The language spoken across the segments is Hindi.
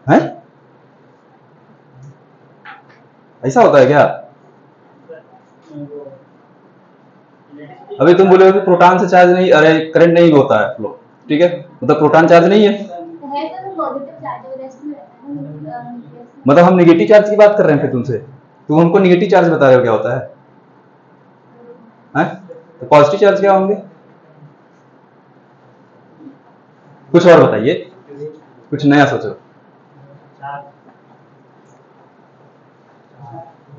है? ऐसा होता है क्या? अभी तुम बोले हो कि प्रोटॉन से चार्ज नहीं, अरे करंट नहीं होता है फ्लो, ठीक है, मतलब प्रोटॉन चार्ज नहीं है, मतलब हम निगेटिव चार्ज की बात कर रहे हैं फिर तुमसे, तुम हमको निगेटिव चार्ज बता रहे हो क्या होता है? तो पॉजिटिव चार्ज क्या होंगे? कुछ और बताइए, कुछ नया सोचो।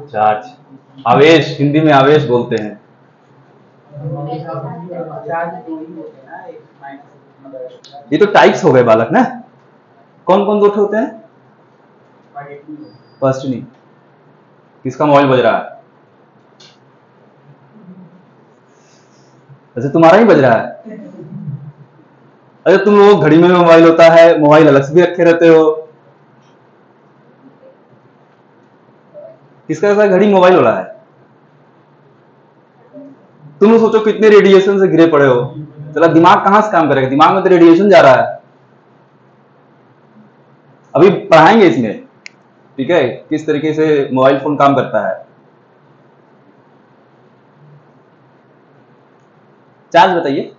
चार्ज, आवेश, हिंदी में आवेश बोलते हैं। ये तो टाइप्स हो गए बालक ना, कौन कौन दो होते हैं? फर्स्ट नहीं, किसका मोबाइल बज रहा है? अच्छा तुम्हारा ही बज रहा है। अरे तुम लोग घड़ी में मोबाइल होता है, मोबाइल अलग से भी रखे रहते हो, किसका ऐसा घड़ी मोबाइल हो रहा है? तुम सोचो कितने रेडिएशन से घिरे पड़े हो, चला दिमाग कहां से काम करेगा, दिमाग में तो रेडिएशन जा रहा है। अभी पढ़ाएंगे इसमें, ठीक है, किस तरीके से मोबाइल फोन काम करता है। चार्ज बताइए।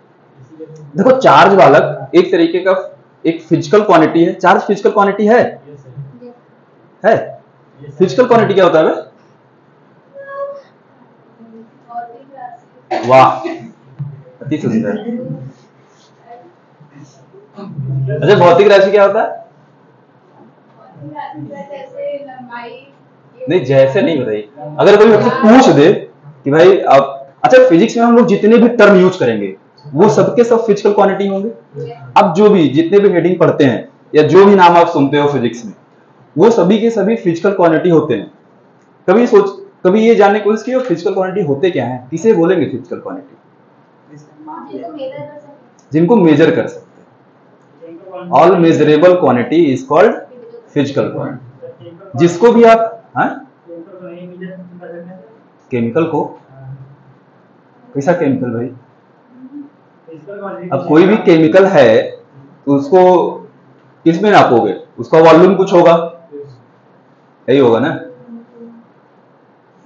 देखो चार्ज बालक एक तरीके का एक फिजिकल क्वांटिटी है, चार्ज फिजिकल क्वांटिटी है? फिजिकल क्वांटिटी क्या होता है? वाह, अति सुंदर। अच्छा भौतिक राशि क्या होता है? नहीं जैसे नहीं बताइए, अगर कोई मतलब पूछ दे कि भाई आप, अच्छा फिजिक्स में हम लोग जितने भी टर्म यूज करेंगे वो सबके सब फिजिकल क्वांटिटी होंगे। अब जो भी जितने भी हेडिंग पढ़ते हैं या जो भी नाम आप सुनते हो फिजिक्स में, वो सभी के सभी फिजिकल क्वांटिटी होते हैं। कभी ये जानने की कोशिश की फिजिकल क्वांटिटी होते क्या है, किसे बोलेंगे फिजिकल क्वांटिटी? जिनको मेजर कर सकते हैं। All measurable quantity is called physical quantity. जिसको भी आप केमिकल को, कैसा केमिकल भाई? अब कोई भी केमिकल है तो उसको किस में नापोगे? उसका वॉल्यूम कुछ होगा, यही होगा ना,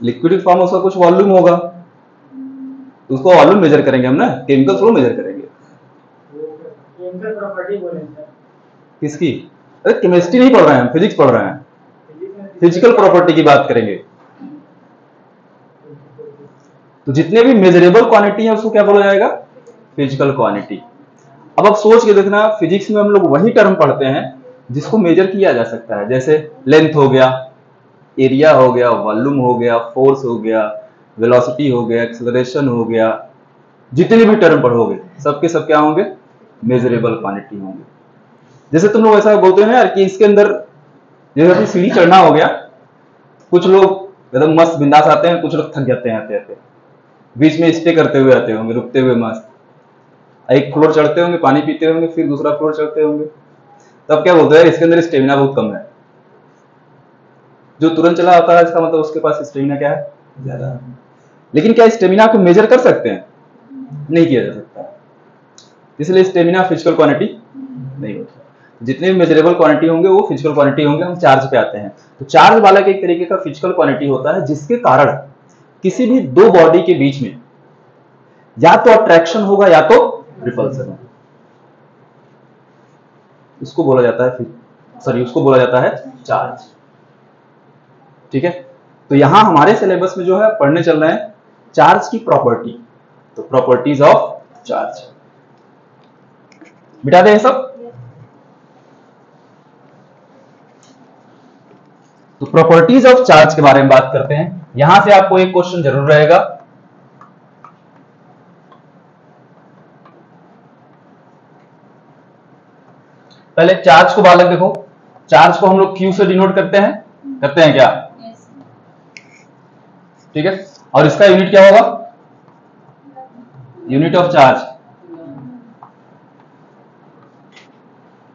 लिक्विड फॉर्म उसका कुछ वॉल्यूम होगा, तो उसको वॉल्यूम मेजर करेंगे हम ना, केमिकल थोड़ा मेजर करेंगे। किसकी? अरे केमिस्ट्री नहीं पढ़ रहे हैं, फिजिक्स पढ़ रहे हैं, फिजिकल प्रॉपर्टी की बात करेंगे। तो जितने भी मेजरेबल क्वांटिटी है उसको क्या बोला जाएगा? Physical quantity. अब आप सोच के देखना, फिजिक्स में हम लोग वही टर्म पढ़ते हैं जिसको मेजर किया जा सकता है, जैसे लेंथ हो गया, एरिया हो गया, वॉल्यूम हो गया, फोर्स हो गया, वेलोसिटी हो गया, एक्सेलरेशन हो गया, जितने भी टर्म पढ़ोगे सबके सब क्या होंगे? मेजरेबल क्वांटिटी होंगे। जैसे तुम लोग ऐसा बोलते हो ना यार कि इसके अंदर जैसे सीढ़ी चढ़ना हो गया, कुछ लोग एकदम मस्त बिंदास आते हैं, कुछ लोग थक जाते हैं आते आते, बीच में स्टे करते हुए आते होंगे, रुकते हुए मस्त, एक फ्लोर चढ़ते होंगे, पानी पीते होंगे, फिर दूसरा फ्लोर चढ़ते होंगे, तब क्या बोलते हैं इसके अंदर स्टेमिना बहुत कम है। जो तुरंत चला आता है इसका मतलब उसके पास स्टेमिना क्या है? ज्यादा है। लेकिन क्या स्टेमिना को मेजर कर सकते हैं? नहीं किया जा सकता, इसलिए स्टेमिना फिजिकल क्वांटिटी नहीं होता। जितने भी मेजरेबल क्वांटिटी होंगे वो फिजिकल क्वांटिटी होंगे। हम चार्ज पे आते हैं, तो चार्ज वाला एक तरीके का फिजिकल क्वांटिटी होता है जिसके कारण किसी भी दो बॉडी के बीच में या तो अट्रैक्शन होगा या तो रिपल्सन होगा, उसको बोला जाता है उसको बोला जाता है चार्ज। ठीक है, तो यहां हमारे सिलेबस में जो है पढ़ने चल रहे हैं चार्ज की प्रॉपर्टी, तो प्रॉपर्टीज ऑफ चार्ज बिठा दें सब। तो प्रॉपर्टीज ऑफ चार्ज के बारे में बात करते हैं। यहां से आपको एक क्वेश्चन जरूर रहेगा, पहले चार्ज को बालक देखो, चार्ज को हम लोग Q से डिनोट करते हैं क्या? ठीक है, और इसका यूनिट क्या होगा? यूनिट ऑफ चार्ज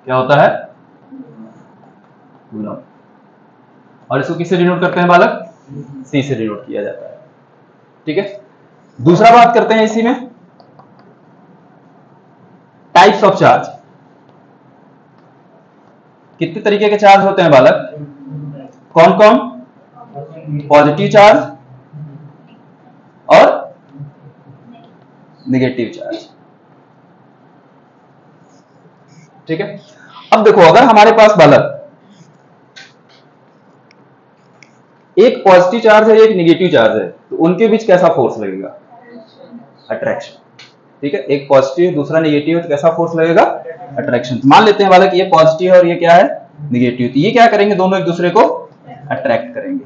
क्या होता है? कूलम। और इसको किससे डिनोट करते हैं बालक? C से डिनोट किया जाता है। ठीक है, दूसरा बात करते हैं इसी में टाइप्स ऑफ चार्ज। कितने तरीके के चार्ज होते हैं बालक? कौन कौन? पॉजिटिव चार्ज और नेगेटिव चार्ज। ठीक है। अब देखो, अगर हमारे पास बालक एक पॉजिटिव चार्ज है, एक नेगेटिव चार्ज है, तो उनके बीच कैसा फोर्स लगेगा? अट्रैक्शन। ठीक है, एक पॉजिटिव दूसरा नेगेटिव है तो कैसा फोर्स लगेगा? अट्रैक्शन। मान लेते हैं बालक ये पॉजिटिव है और ये क्या है? नेगेटिव। तो ये क्या करेंगे? दोनों एक दूसरे को अट्रैक्ट करेंगे।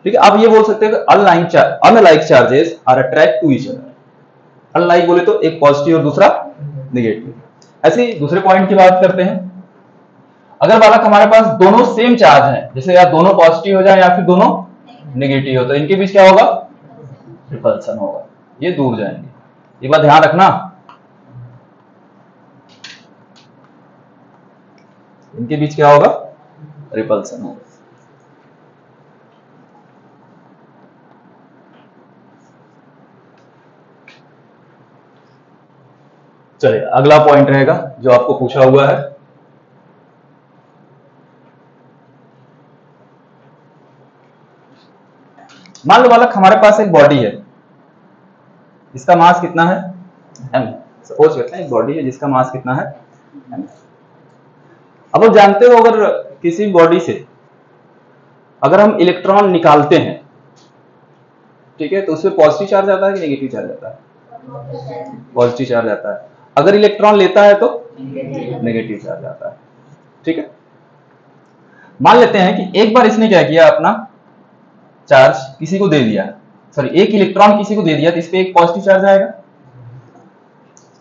ठीक है, आप ये बोल सकते हैं कि unlike charges are attract to each other. Unlike बोले तो एक पॉजिटिव और दूसरा नेगेटिव। ऐसे ही दूसरे पॉइंट की बात करते हैं। अगर बालक हमारे पास दोनों सेम चार्ज है, जैसे या दोनों पॉजिटिव हो जाए या फिर दोनों नेगेटिव हो, तो इनके बीच क्या होगा? रिपल्सन होगा, ये दूर जाएंगे। ये बात ध्यान रखना, इनके बीच क्या होगा? रिपल्सन होगा। चलिए, अगला पॉइंट रहेगा जो आपको पूछा हुआ है। मान लो बालक हमारे पास एक बॉडी है, इसका मास कितना है? m। सपोज करते हैं एक बॉडी है जिसका मास कितना है? m। अब आप जानते हो, अगर किसी बॉडी से अगर हम इलेक्ट्रॉन निकालते हैं, ठीक है, तो उसमें पॉजिटिव चार्ज आता है कि नेगेटिव चार्ज आता है? पॉजिटिव चार्ज आता है। अगर इलेक्ट्रॉन लेता है तो नेगेटिव चार्ज आता है। ठीक है। मान लेते हैं कि एक बार इसने क्या किया, अपना चार्ज किसी को दे दिया, सॉरी एक इलेक्ट्रॉन किसी को दे दिया, तो इस पे एक पॉजिटिव चार्ज आएगा।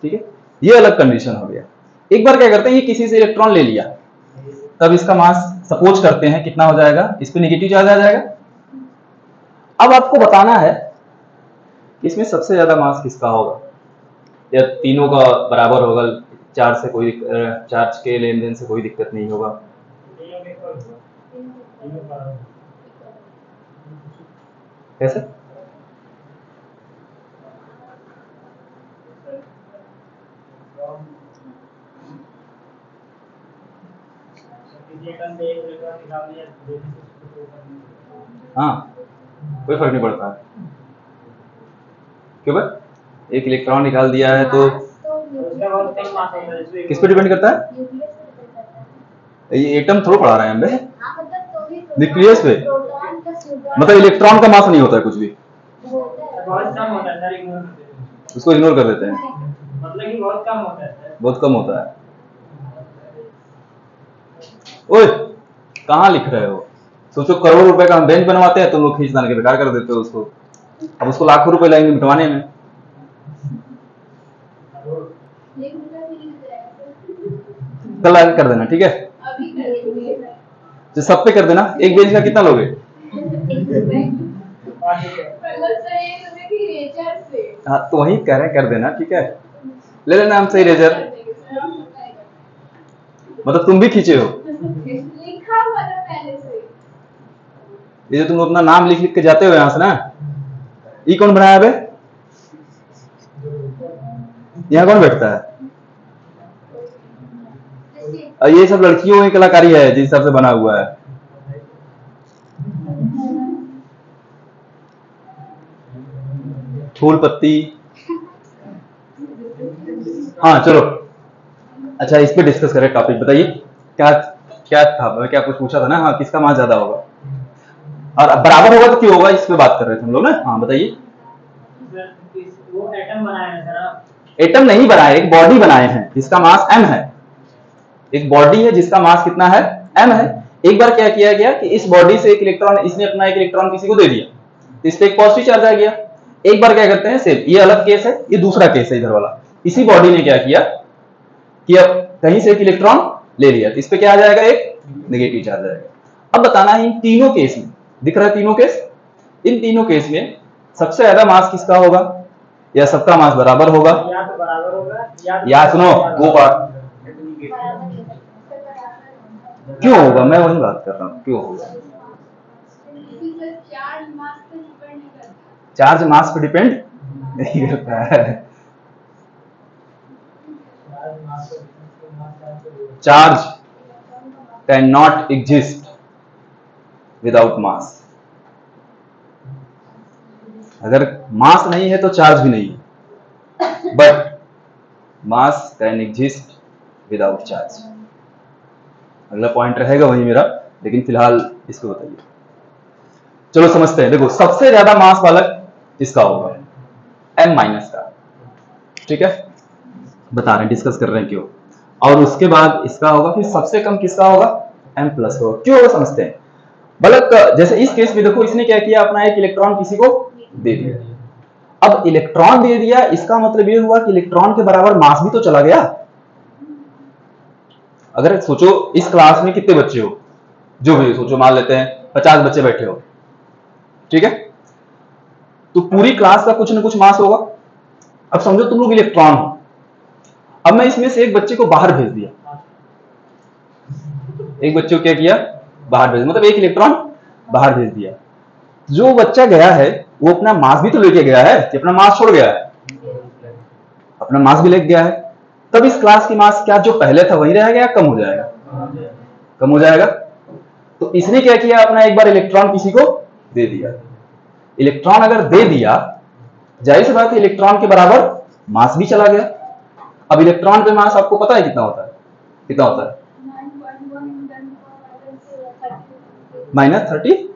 ठीक है, ये अलग कंडीशन हो गया। एक बार क्या करते हैं, ये किसी से इलेक्ट्रॉन ले लिया, तब इसका मास सपोज करते हैं कितना हो जाएगा? इस पे नेगेटिव चार्ज आ जाएगा। अब आपको बताना है इसमें सबसे ज्यादा मास किसका होगा, या तीनों का बराबर होगा? चार्ज के लेन देन से कोई दिक्कत नहीं होगा। कैसे? हाँ, कोई फर्क नहीं पड़ता है। क्यों भाई? एक इलेक्ट्रॉन निकाल दिया है तो किस पे डिपेंड करता है? ये एटम थोड़ा पढ़ा रहे हैं हम, न्यूक्लियस पे। मतलब इलेक्ट्रॉन का मास नहीं होता है कुछ भी, उसको इग्नोर कर देते हैं। मतलब कि बहुत कम होता है। बहुत कम होता है। ओए, कहाँ लिख रहे हो? सोचो करोड़ रुपए का हम बेंच बनवाते हैं, तुम लोग खींच तान के बेकार कर देते हो उसको। अब उसको लाखों रुपए लगेंगे मिटवाने में। कल आगे कर देना, ठीक है? तो सब पे कर देना। एक बेंच का कितना लोगे? हाँ, तो वही कह रहे हैं, कर देना, ठीक है? ले लेना हमसे इरेजर। मतलब तुम भी खींचे हो? ये जो तुम अपना नाम लिख लिख के जाते हो यहाँ से ना, ये कौन बनाया बे? यहाँ कौन बैठता है? और ये सब लड़कियों की कलाकारी है जिस हिसाब से बना हुआ है। फूल पत्ती। हाँ चलो, अच्छा इस पे डिस्कस करें। टॉपिक बताइए, क्या क्या था? क्या कुछ पूछा था ना? हाँ, किसका मास ज्यादा होगा और बराबर होगा तो क्यों होगा, इस पे बात कर रहे थे हम लोग ना। हाँ बताइए। वो एटम बनाए हैं सर? एटम नहीं बनाए, एक बॉडी बनाए हैं जिसका मास m है। एक बॉडी है जिसका मास कितना है? m है। एक बार क्या किया गया कि इस बॉडी से एक इलेक्ट्रॉन, इसने अपना एक इलेक्ट्रॉन किसी को दे दिया, इस पे एक पॉजिटिव चार्ज आ गया। एक बार क्या करते हैं, सेम ये अलग केस है, ये दूसरा केस है इधर वाला। इसी बॉडी ने क्या किया कि अब कहीं से एक इलेक्ट्रॉन ले लिया, तो इस पे क्या आ जाएगा? एक नेगेटिव चार्ज आएगा। अब बताना है इन तीनों केस में, दिख रहा है तीनों केस, इन तीनों केस में सबसे ज्यादा मास किसका होगा, या सबका मास बराबर होगा? या तो बराबर होगा या सुनो वो बात क्यों होगा, मैं वही बात कर रहा हूँ, क्यों होगा? चार्ज मास पे डिपेंड नहीं करता है। Charge can not exist without mass. अगर मास नहीं है तो चार्ज भी नहीं है, but mass can exist without charge. अगला पॉइंट रहेगा वही मेरा, लेकिन फिलहाल इसको बताइए। चलो समझते हैं। देखो सबसे ज्यादा मास वाला इसका होगा m माइनस का, ठीक है, बता रहे हैं, डिस्कस कर रहे हैं क्यों। और उसके बाद इसका होगा, फिर सबसे कम किसका होगा, m प्लस होगा। क्यों होगा समझते हैं। मतलब जैसे इस केस में देखो इसने क्या किया, अपना एक इलेक्ट्रॉन किसी को दे दिया। अब इलेक्ट्रॉन दे दिया, इसका मतलब ये हुआ कि इलेक्ट्रॉन के बराबर मास भी तो चला गया। अगर सोचो इस क्लास में कितने बच्चे हो, जो भी सोचो, मान लेते हैं 50 बच्चे बैठे हो, ठीक है, तो पूरी क्लास का कुछ ना कुछ मास होगा। अब समझो तुम लोग इलेक्ट्रॉन हो, अब मैं इसमें से एक बच्चे को बाहर भेज दिया, एक बच्चे को क्या किया, बाहर भेज, मतलब एक इलेक्ट्रॉन बाहर भेज दिया। जो बच्चा गया है वो अपना मास भी तो लेके गया है, कि अपना मास छोड़ गया है, अपना मास भी लेके गया है। तब इस क्लास की मास क्या जो पहले था वही रहेगा या कम हो जाएगा, कम हो जाएगा। तो इसने क्या किया, अपना एक बार इलेक्ट्रॉन किसी को दे दिया। इलेक्ट्रॉन अगर दे दिया, जाहिर सी बात है इलेक्ट्रॉन के बराबर मास भी चला गया। अब इलेक्ट्रॉन पे मास आपको पता है कितना होता है, कितना होता है, -31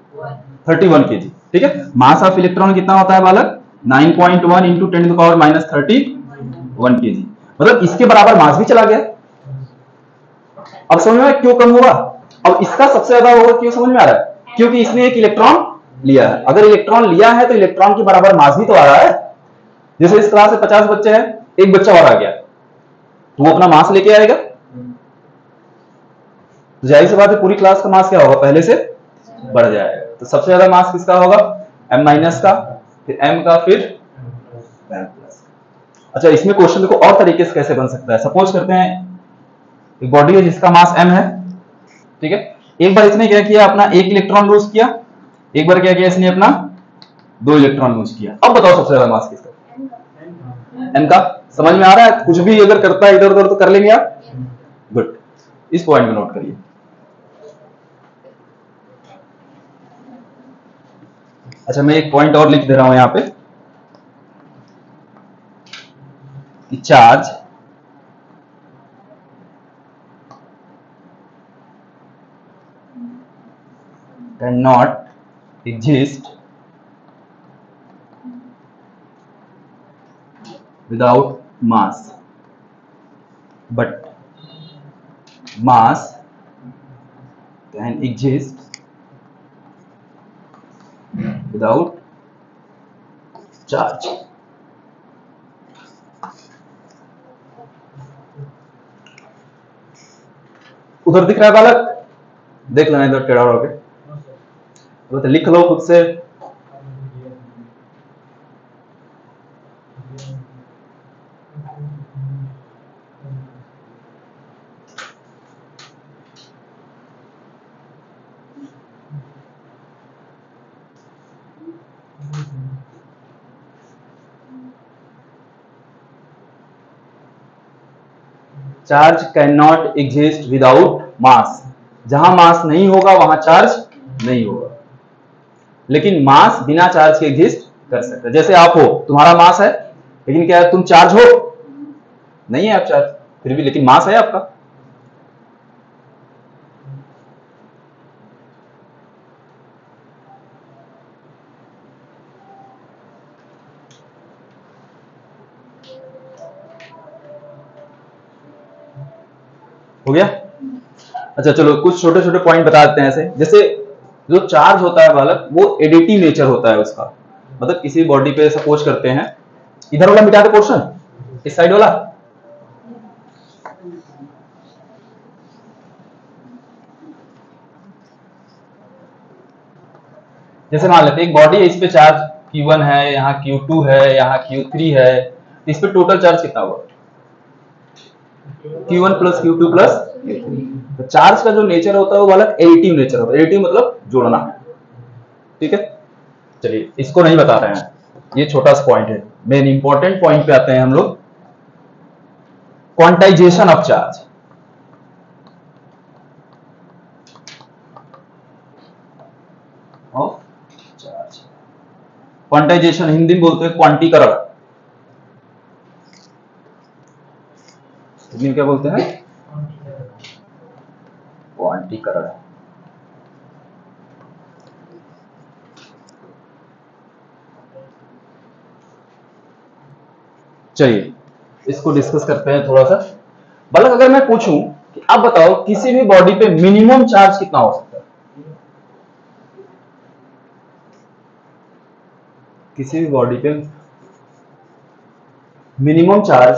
kg, ठीक है। मास ऑफ इलेक्ट्रॉन कितना होता है बालक, 9.1 इंटू 10⁻³ kg, मतलब इसके बराबर मास भी चला गया। अब समझ में क्यों कम हुआ। अब इसका सबसे ज्यादा होगा, क्यों समझ में आ रहा है, क्योंकि इसने एक इलेक्ट्रॉन लिया है। अगर इलेक्ट्रॉन लिया है तो इलेक्ट्रॉन के बराबर मास भी तो आ रहा है। जैसे इस क्लास में 50 बच्चे हैं, एक बच्चा और आ गया तो वो अपना मास लेके आएगा। तो जाहिर सी बात है पूरी क्लास का मास क्या होगा, पहले से बढ़ जाएगा। तो सबसे ज्यादा मास किसका होगा, m माइनस का, फिर m का, फिर m प्लस। अच्छा इसमें क्वेश्चन देखो और तरीके से कैसे बन सकता है। सपोज करते हैं एक बॉडी है जिसका मास m है, ठीक है। एक बार इसने क्या किया, अपना एक इलेक्ट्रॉन लूज किया, एक बार क्या किया इसने, अपना 2 इलेक्ट्रॉन लूज किया। अब बताओ सबसे ज्यादा मास किसका, m का। समझ में आ रहा है, कुछ भी अगर करता है इधर उधर तो कर लेंगे आप। गुड, इस पॉइंट में नोट करिए। अच्छा मैं एक पॉइंट और लिख दे रहा हूं यहां पे कि charge can not exist without mass, but mass can exist without charge. उधर दिख रहा है बालक, देख लेना इधर टेढ़ा होके, तो लिख लो खुद से। Charge can not exist without mass. जहां मास नहीं होगा वहां चार्ज नहीं होगा, लेकिन मास बिना चार्ज के एग्जिस्ट कर सकता है। जैसे आप हो, तुम्हारा मास है, लेकिन क्या है तुम चार्ज हो नहीं है, आप चार्ज फिर भी, लेकिन मास है आपका। हो गया। अच्छा चलो कुछ छोटे छोटे पॉइंट बता देते हैं ऐसे। जैसे जो चार्ज होता है बालक वो एडिटिव नेचर होता है उसका, मतलब किसी बॉडी पे सपोज करते हैं, इधर वाला मिटा दे पोर्शन, इस साइड वाला, जैसे मान लेते हैं एक बॉडी है, इस पे चार्ज Q1 है, यहाँ Q2 है, यहाँ Q3 है, तो इस पे टोटल चार्ज कितना होगा, Q1 plus Q2 plus Q3। तो चार्ज का जो नेचर होता है वो बालक एडिटिव नेचर होता है। एडिटिव मतलब जोड़ना, ठीक है। चलिए इसको नहीं बता रहे हैं, ये छोटा सा पॉइंट है। मेन इंपॉर्टेंट पॉइंट पे आते हैं हम लोग, quantization of charge. Quantization Hindi में बोलते हैं क्वांटीकरण, हिंदी में क्या बोलते हैं? क्वांटीकरण। चलिए इसको डिस्कस करते हैं थोड़ा सा। बालक अगर मैं पूछूं कि आप बताओ किसी भी बॉडी पे मिनिमम चार्ज कितना हो सकता है? किसी भी बॉडी पे मिनिमम चार्ज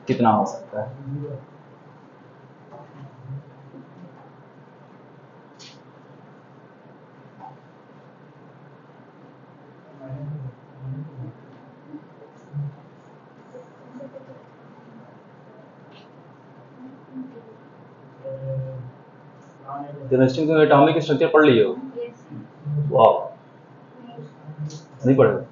कितना हो सकता है? केमिस्ट्री में एटॉमिक स्ट्रक्चर पढ़ लिए हो? वाह, नहीं पढ़े?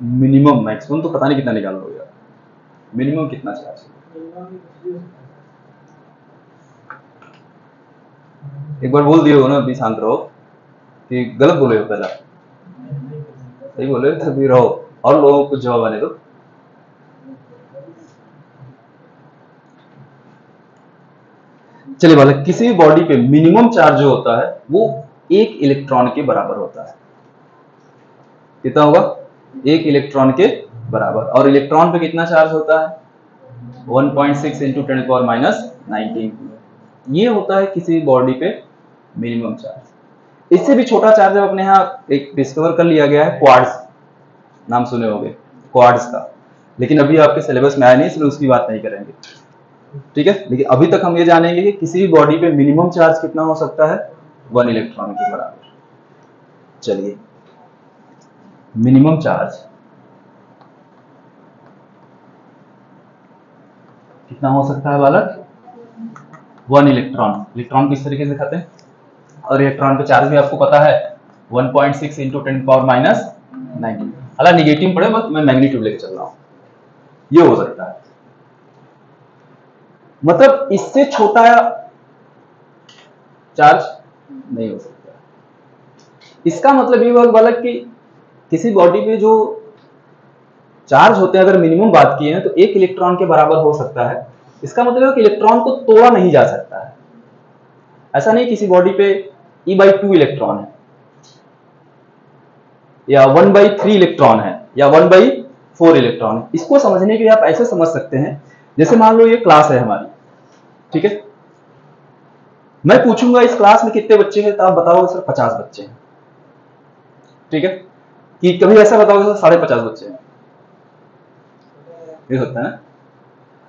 मिनिमम, मैक्सिमम तो पता नहीं कितना निकाल लोगे यार, मिनिमम कितना चार्ज? एक बार बोल दिए हो ना, अभी शांत रहो कि गलत बोले हो पहला, सही बोले तो भी रहो और लोगों को जवाब आने दो। चलिए बालक, किसी भी बॉडी पे मिनिमम चार्ज जो होता है वो 1 इलेक्ट्रॉन के बराबर होता है। कितना होगा? 1 इलेक्ट्रॉन के बराबर। और इलेक्ट्रॉन पे कितना चार्ज होता है? 1.6 इंटू 10⁻⁹। ये होता है किसी बॉडी पे मिनिमम चार्ज। इससे भी छोटा चार्ज अपने यहाँ एक डिस्कवर कर लिया गया है, क्वार्ट्ज, नाम सुने होंगे क्वार्ट्ज का, लेकिन अभी आपके सिलेबस में आया नहीं इसलिए उसकी बात नहीं करेंगे, ठीक है। लेकिन अभी तक हम ये जानेंगे कि किसी भी बॉडी पे मिनिमम चार्ज कितना हो सकता है? 1 इलेक्ट्रॉन के बराबर। चलिए, मिनिमम चार्ज कितना हो सकता है बालक? 1 इलेक्ट्रॉन। इलेक्ट्रॉन किस तरीके से दिखाते हैं? और इलेक्ट्रॉन पे चार्ज भी आपको पता है 1.6 इंटू 10⁻⁹। हालांकि निगेटिव पड़े, बस मैं मैग्नीट्यूड लेके चल रहा हूं। ये हो सकता है, मतलब इससे छोटा चार्ज नहीं हो सकता। इसका मतलब ये हुआ बालक कि किसी बॉडी पे जो चार्ज होते हैं, अगर मिनिमम बात की है तो 1 इलेक्ट्रॉन के बराबर हो सकता है। इसका मतलब है कि इलेक्ट्रॉन को तोड़ा नहीं जा सकता है। ऐसा नहीं किसी बॉडी पे E/2 इलेक्ट्रॉन है या 1/3 इलेक्ट्रॉन है या 1/4 इलेक्ट्रॉन है। इसको समझने के लिए आप ऐसे समझ सकते हैं, जैसे मान लो ये क्लास है हमारी, ठीक है। मैं पूछूंगा इस क्लास में कितने बच्चे हैं, तो आप बताओगे सर 50 बच्चे हैं, ठीक है। कि कभी ऐसा बताओगे सर 50.5 बच्चे हैं, ये होता है ना।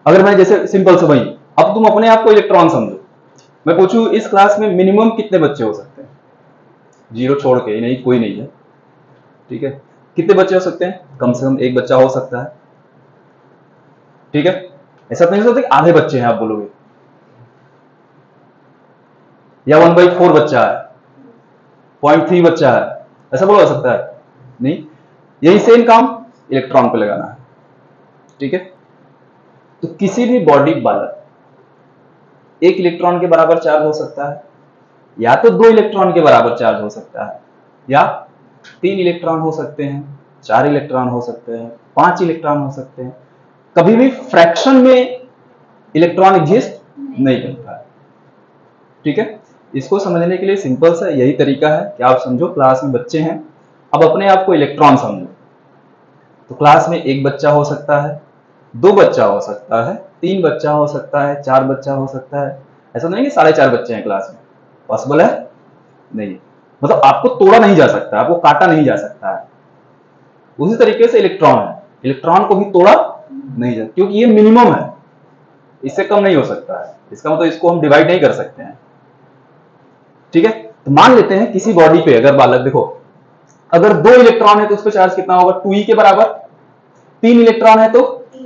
अगर मैं जैसे सिंपल से वही, अब तुम अपने आप को इलेक्ट्रॉन समझो, मैं पूछूं इस क्लास में मिनिमम कितने बच्चे हो सकते हैं, 0 छोड़ के, नहीं कोई नहीं है, ठीक है। कितने बच्चे हो सकते हैं? कम से कम 1 बच्चा हो सकता है, ठीक है। ऐसा तो नहीं हो सकता कि आधे बच्चे हैं आप बोलोगे, या 1/4 बच्चा है, 0.3 बच्चा है, ऐसा बोला जा सकता है? नहीं। यही सेम काम इलेक्ट्रॉन पे लगाना है, ठीक है। तो किसी भी बॉडी बालक 1 इलेक्ट्रॉन के बराबर चार्ज हो सकता है, या तो 2 इलेक्ट्रॉन के बराबर चार्ज हो सकता है, या 3 इलेक्ट्रॉन हो सकते हैं, 4 इलेक्ट्रॉन हो सकते हैं, 5 इलेक्ट्रॉन हो सकते हैं। कभी भी फ्रैक्शन में इलेक्ट्रॉन एग्जिस्ट नहीं करता है, ठीक है। इसको समझने के लिए सिंपल सा यही तरीका है कि आप समझो क्लास में बच्चे हैं, अब अपने आप को इलेक्ट्रॉन समझो। तो क्लास में 1 बच्चा हो सकता है, 2 बच्चा हो सकता है, 3 बच्चा हो सकता है, 4 बच्चा हो सकता है। ऐसा नहीं कि 4.5 बच्चे हैं क्लास में, पॉसिबल है नहीं। मतलब आपको तोड़ा नहीं जा सकता, आपको काटा नहीं जा सकता है। उसी तरीके से इलेक्ट्रॉन है, इलेक्ट्रॉन को भी तोड़ा नहीं जा, क्योंकि ये मिनिमम है, इससे कम नहीं हो सकता है। इसका मतलब इसको हम डिवाइड नहीं कर सकते हैं, ठीक है। तो मान लेते हैं किसी बॉडी पे अगर बालक देखो, अगर 2 इलेक्ट्रॉन है तो उस पर चार्ज कितना होगा? 2e के बराबर। 3 इलेक्ट्रॉन है तो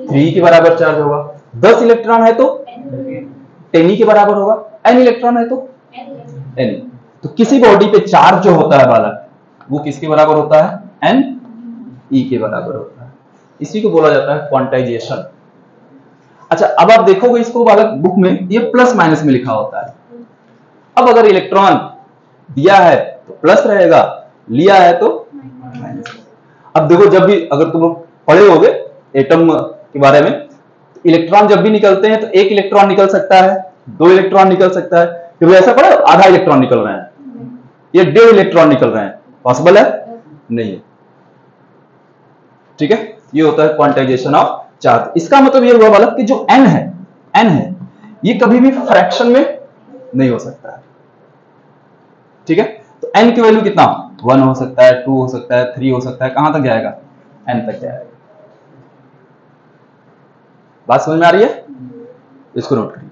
3e के बराबर चार्ज होगा। 10 इलेक्ट्रॉन है तो 10e के बराबर होगा। n इलेक्ट्रॉन है तो n। तो किसी बॉडी पे चार्ज जो होता है बालक, वो किसके बराबर होता है? n e के बराबर होता है। इसी को बोला जाता है क्वांटाइजेशन। अच्छा, अब आप देखोगे इसको बालक बुक में ये प्लस माइनस में लिखा होता है। अब अगर इलेक्ट्रॉन दिया है तो प्लस रहेगा, लिया है तो माइनस। अब देखो, जब भी अगर तुम लोग पढ़े होगे एटम के बारे में, इलेक्ट्रॉन जब भी निकलते हैं तो एक इलेक्ट्रॉन निकल सकता है, दो इलेक्ट्रॉन निकल सकता है, कभी ऐसा पड़ा आधा इलेक्ट्रॉन निकल रहे हैं या 1.5 इलेक्ट्रॉन निकल रहे हैं? पॉसिबल है? नहीं है। ठीक है, ये होता है क्वांटाइजेशन ऑफ चार्ज। इसका मतलब ये हुआ बालक कि जो n है ये कभी भी फ्रैक्शन में नहीं हो सकता है। ठीक है, तो n की वैल्यू कितना, 1 हो सकता है, 2 हो सकता है, 3 हो सकता है, कहां तक जाएगा, n तक जाएगा। बात समझ में आ रही है? इसको नोट करिए।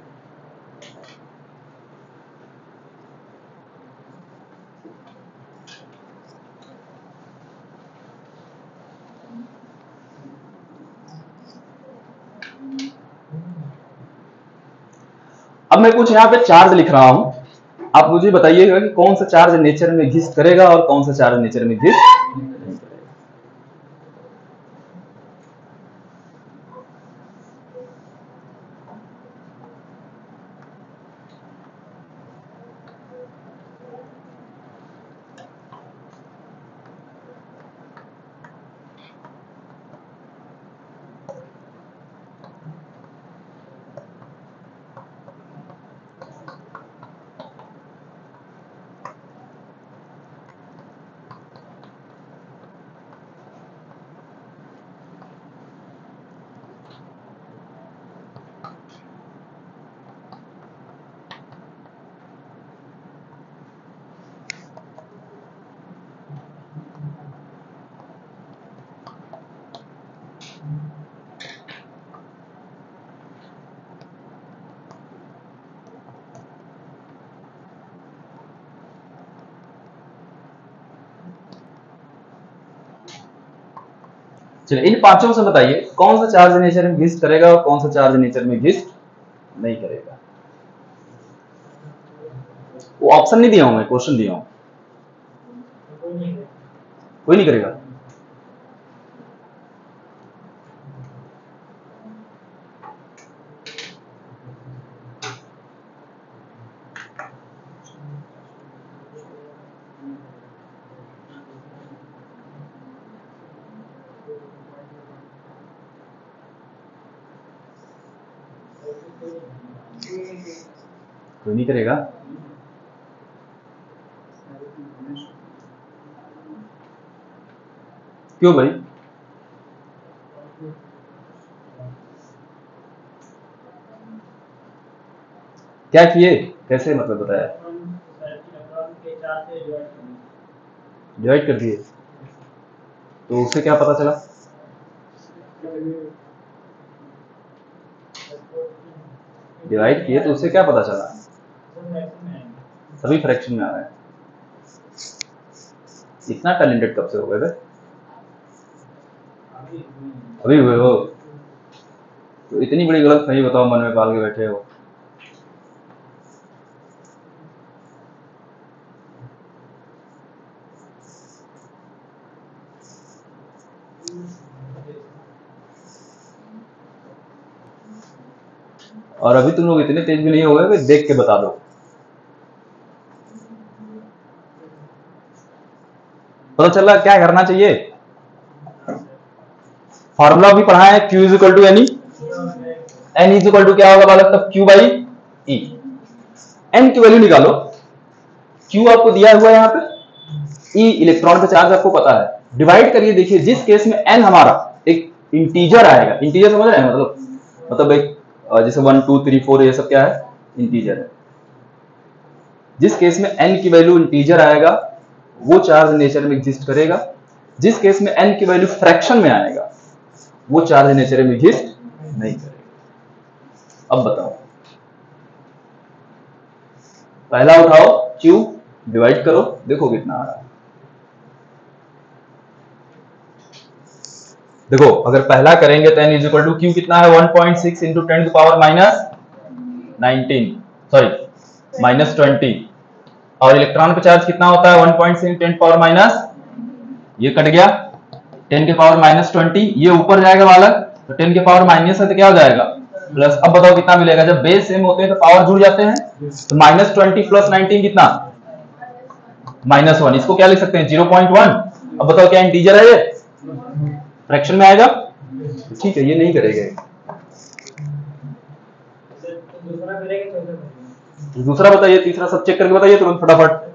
अब मैं कुछ यहाँ पे चार्ज लिख रहा हूं, आप मुझे बताइएगा कि कौन सा चार्ज नेचर में एग्जिस्ट करेगा और कौन सा चार्ज नेचर में एग्जिस्ट नहीं करेगा। चलिए, इन पांचों से बताइए कौन सा चार्ज नेचर में एग्जिस्ट करेगा और कौन सा चार्ज नेचर में एग्जिस्ट नहीं करेगा। वो ऑप्शन नहीं दिया हूं मैं, क्वेश्चन दिया हूं। कोई नहीं करेगा। कोई नहीं करेगा। क्यों भाई? क्या किए, कैसे, मतलब बताया? डिवाइड कर दिए, तो उससे क्या पता चला? डिवाइड किए तो उससे क्या पता चला? सभी फ्रैक्शन में आ रहा है। इतना टैलेंटेड कब से हो गए? अभी हुए हो? तो इतनी बड़ी गलत फहमी बताओ मन में पाल के बैठे हो। और अभी तुम लोग इतने तेज भी नहीं हो गए कि देख के बता दो। पता चल रहा क्या करना चाहिए? फॉर्मूला भी पढ़ा है, Q is equal to any, n is equal to क्या होगा बालक तब, Q बाई ई। एन की वैल्यू निकालो, Q आपको दिया हुआ है यहाँ पे, E इलेक्ट्रॉन का चार्ज आपको पता है, डिवाइड करिए। देखिए जिस केस में n हमारा एक इंटीजर आएगा, इंटीजर समझ रहे हैं, मतलब एक जैसे 1 2 3 4 ये सब क्या है, इंटीजर है। जिस केस में n की वैल्यू इंटीजर आएगा वो चार्ज नेचर में एग्जिस्ट करेगा, जिस केस में n की वैल्यू फ्रैक्शन में आएगा वो चार्ज नेचर में एग्जिस्ट नहीं करेगा। अब बताओ, पहला उठाओ Q, डिवाइड करो, देखो कितना आ रहा है। देखो अगर पहला करेंगे तो n is equal to Q कितना है, 1.6 into 10 to power minus 19, sorry minus 20, और इलेक्ट्रॉन का चार्ज कितना होता है 1.6 10 पावर माइनस, ये कट गया 10 के पावर माइनस 20, ये ऊपर जाएगा बालक, तो 10 के पावर माइनस है तो क्या हो जाएगा प्लस, अब बताओ कितना मिलेगा, जब बेस सेम होते हैं तो पावर जुड़ जाते हैं, तो -20 प्लस 19 कितना, -1, इसको क्या लिख सकते हैं 0.1। अब बताओ क्या इंटीजर है ये, फ्रैक्शन में आएगा, ठीक है ये नहीं करेगा। दूसरा बताइए, तीसरा सब चेक करके बताइए तुरंत फटाफट।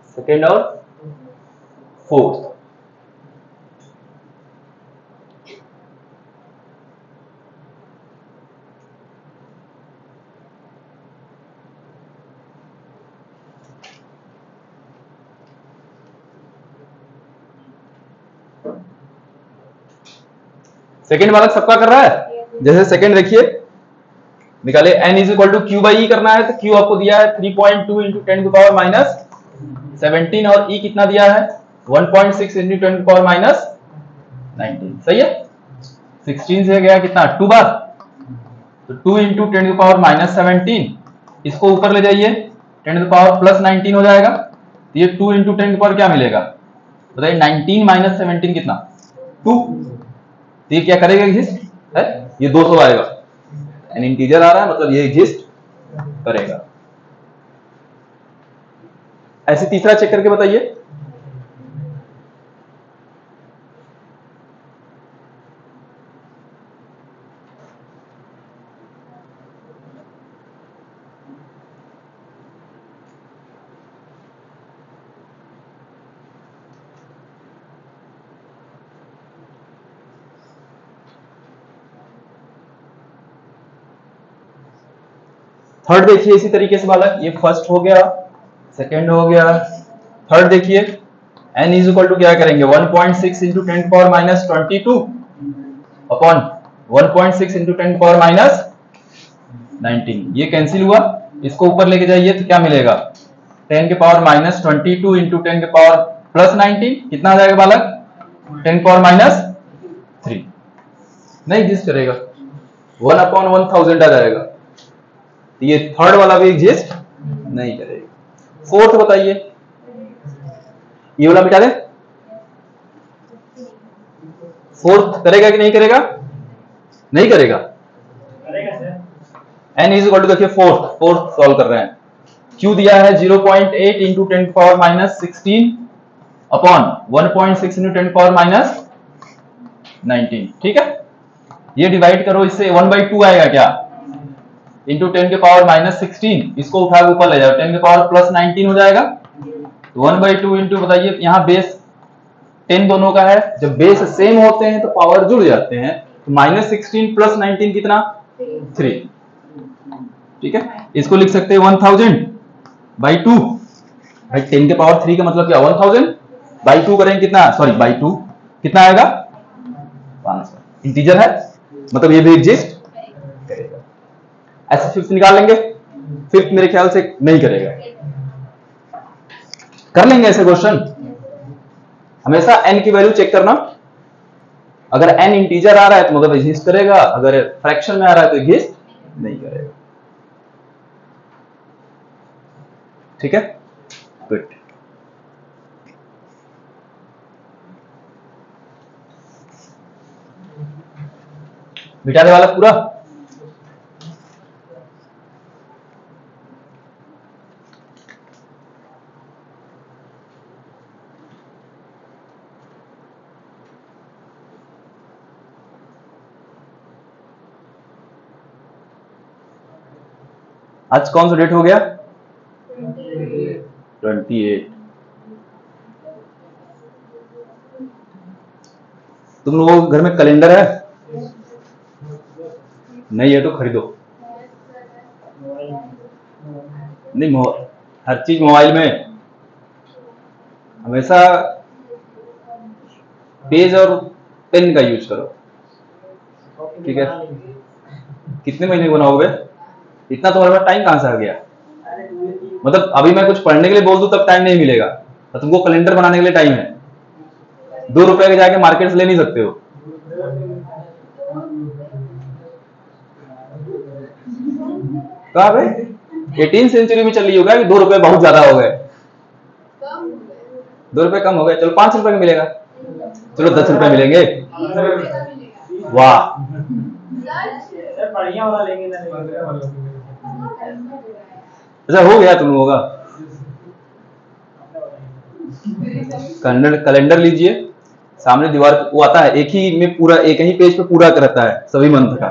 सेकेंड और फोर्थ, सेकेंड वाला सबका कर रहा है। जैसे सेकेंड देखिए निकाले, n is equal to Q by E करना है, तो क्यू आपको दिया है 3.2 इंटू 10 टू पावर -17 और e कितना दिया है 1.6 इंटू 10 टू पावर -19, सही है। 16 से गया कितना 2 बार, तो 2 इंटू 10 टू पावर -17, इसको ऊपर ले जाइए 10 टू पावर +19 हो जाएगा, तो ये 2 इंटू 10 टू पावर क्या मिलेगा बताइए, 19 माइनस 17 कितना 2, तो ये क्या करेगा एग्जिस्ट है, ये 200 आएगा, एन इंटीजर आ रहा है मतलब ये एग्जिस्ट करेगा। ऐसे तीसरा चेक करके बताइए। थर्ड देखिए इसी तरीके से बालक, ये फर्स्ट हो गया, सेकेंड हो गया, थर्ड देखिए n इज इक्वल टू क्या करेंगे 1.6 into 10 power -22 upon 1.6 into 10 power -19, ये कैंसिल हुआ, इसको ऊपर लेके जाइए तो क्या मिलेगा 10 के पावर -22 इंटू 10 के पावर +19, कितना आ जाएगा बालक 10 पावर -3, नहीं एग्जिस्ट करेगा, 1 अपॉन 1000 आ जाएगा, ये थर्ड वाला भी एग्जिस्ट नहीं करेगा। फोर्थ बताइए, ये वाला मिटा दे, फोर्थ करेगा कि नहीं करेगा, नहीं करेगा, n इज इक्वल टू देखिए फोर्थ सॉल्व कर रहे हैं, q दिया है 0.8 into 10 power -16 upon 1.6 into 10 power -19, ठीक है, ये डिवाइड करो इससे 1/2 आएगा क्या इंटू 10 के पावर -16, इसको उठा के ऊपर ले जाओ 10 के पावर +19 हो जाएगा, 1/2 इंटू बताइए, यहाँ बेस 10 दोनों का है, जब बेस सेम होते हैं तो पावर जुड़ जाते हैं, तो -16 + 19 कितना 3, ठीक है, इसको लिख सकते हैं 1000/2, भाई 10 के पावर 3 का मतलब क्या 1000/2 करेंगे कितना, सॉरी बाई 2 कितना आएगा 500, इंटीजर है मतलब ये भी एग्जिस्ट करेगा। ऐसे फिफ्थ निकाल लेंगे, फिफ्थ मेरे ख्याल से नहीं करेगा, कर लेंगे ऐसे क्वेश्चन, हमेशा n की वैल्यू चेक करना, अगर n इंटीजर आ रहा है तो मतलब एग्जिस्ट करेगा, अगर फ्रैक्शन में आ रहा है तो एग्जिस्ट नहीं करेगा, ठीक है, गुड। मिटाने वाला पूरा, आज कौन सा डेट हो गया 28, तुम लोगों के घर में कैलेंडर है, नहीं है तो खरीदो, नहीं, हर चीज मोबाइल में हमेशा पेज और पेन का यूज करो, ठीक है। कितने महीने बनाओगे? इतना तुम्हारे पास टाइम कहां से आ गया? मतलब अभी मैं कुछ पढ़ने के लिए बोल दूं तब टाइम नहीं मिलेगा, तो तुमको कैलेंडर बनाने के लिए टाइम है। 2 रुपए के जाके मार्केट से ले नहीं सकते हो। कहा भाई 18 सेंचुरी में चल रही होगा कि 2 रुपए बहुत ज्यादा हो गए, 2 रुपए कम हो गए, चलो 5 रुपए का मिलेगा, चलो 10 रुपए मिलेंगे, वाह बढ़िया वाला लेंगे। अच्छा हो गया तुम लोगों का। कैलेंडर लीजिए, सामने दीवार वो आता है, एक ही में पूरा, एक ही पेज पे पूरा रहता है सभी मंथ का,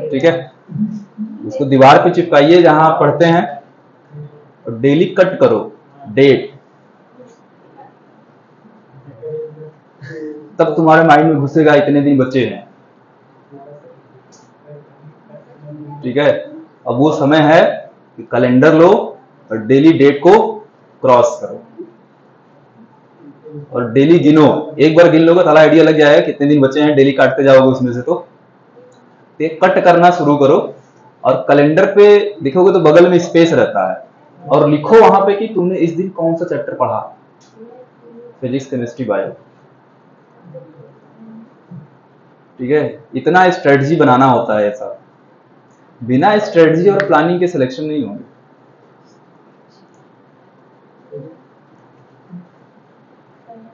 ठीक है। उसको दीवार पे चिपकाइए जहां आप पढ़ते हैं, और डेली कट करो डेट, तब तुम्हारे माइंड में घुसेगा इतने दिन बचे हैं, ठीक है। अब वो समय है कि कैलेंडर लो और डेली डेट को क्रॉस करो और डेली गिनो। एक बार गिन लोगे तो आइडिया लग जाएगा कितने दिन बचे हैं, डेली काटते जाओगे उसमें से। तो कट करना शुरू करो और कैलेंडर पे लिखोगे तो बगल में स्पेस रहता है, और लिखो वहां पे कि तुमने इस दिन कौन सा चैप्टर पढ़ा, फिजिक्स, केमिस्ट्री, बायो, ठीक है। इतना स्ट्रेटजी बनाना होता है ऐसा, बिना स्ट्रेटजी और प्लानिंग के सिलेक्शन नहीं होंगे।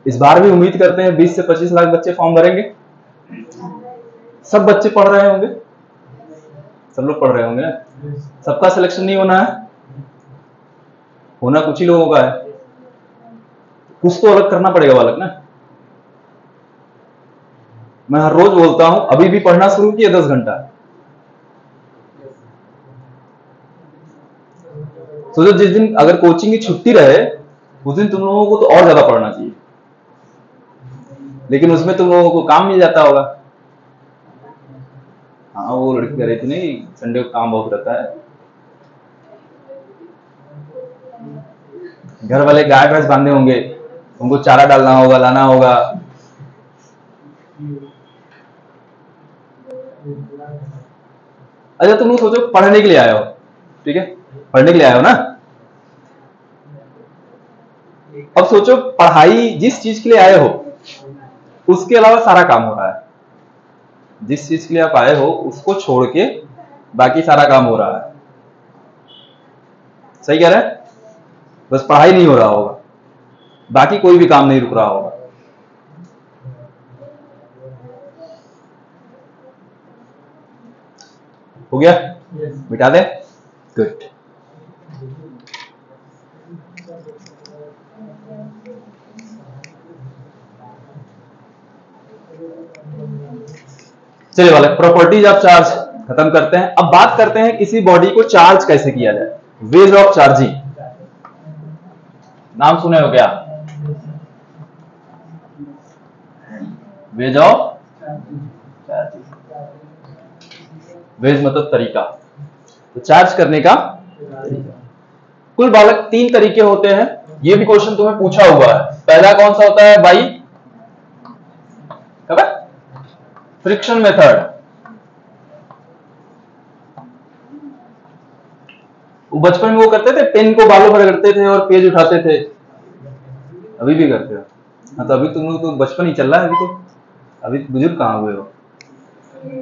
इस बार भी उम्मीद करते हैं 20 से 25 लाख बच्चे फॉर्म भरेंगे। सब बच्चे पढ़ रहे होंगे, सब लोग पढ़ रहे होंगे ना, सबका सिलेक्शन नहीं होना है, होना कुछ ही लोगों का है। कुछ तो अलग करना पड़ेगा बालक ना। मैं हर रोज बोलता हूं, अभी भी पढ़ना शुरू किया 10 घंटा। सोचो जिस दिन अगर कोचिंग की छुट्टी रहे उस दिन तुम लोगों को तो और ज्यादा पढ़ना चाहिए, लेकिन उसमें तुम लोगों को काम मिल जाता होगा। हाँ वो लड़की कह रही थी नहीं, संडे को काम बहुत रहता है, घर वाले गाय भैंस बांधे होंगे, उनको चारा डालना होगा, लाना होगा। अच्छा तुम लोग सोचो पढ़ने के लिए आए हो, ठीक है, पढ़ने के लिए आए हो ना। अब सोचो पढ़ाई जिस चीज के लिए आए हो उसके अलावा सारा काम हो रहा है, जिस चीज के लिए आप आए हो उसको छोड़ के बाकी सारा काम हो रहा है। सही कह रहे हैं? बस पढ़ाई नहीं हो रहा होगा, बाकी कोई भी काम नहीं रुक रहा होगा। हो गया? मिटा दे? गुड। चलिए वाले प्रॉपर्टीज ऑफ चार्ज खत्म करते हैं। अब बात करते हैं किसी बॉडी को चार्ज कैसे किया जाए, वेज ऑफ चार्जिंग। नाम सुने हो क्या? वेज ऑफ चार्जिंग, वेज मतलब तरीका, तो चार्ज करने का तरीका। कुल बालक 3 तरीके होते हैं, ये भी क्वेश्चन तुम्हें पूछा हुआ है। पहला कौन सा होता है बाई फ्रिक्शन मेथड, वो बचपन में वो करते थे, पेन को बालों पर रगड़ते थे और पेज उठाते थे, अभी भी करते हो। हाँ तो अभी तुम लोग तो बचपन ही चल रहा है, अभी तो अभी बुजुर्ग कहाँ हुए हो,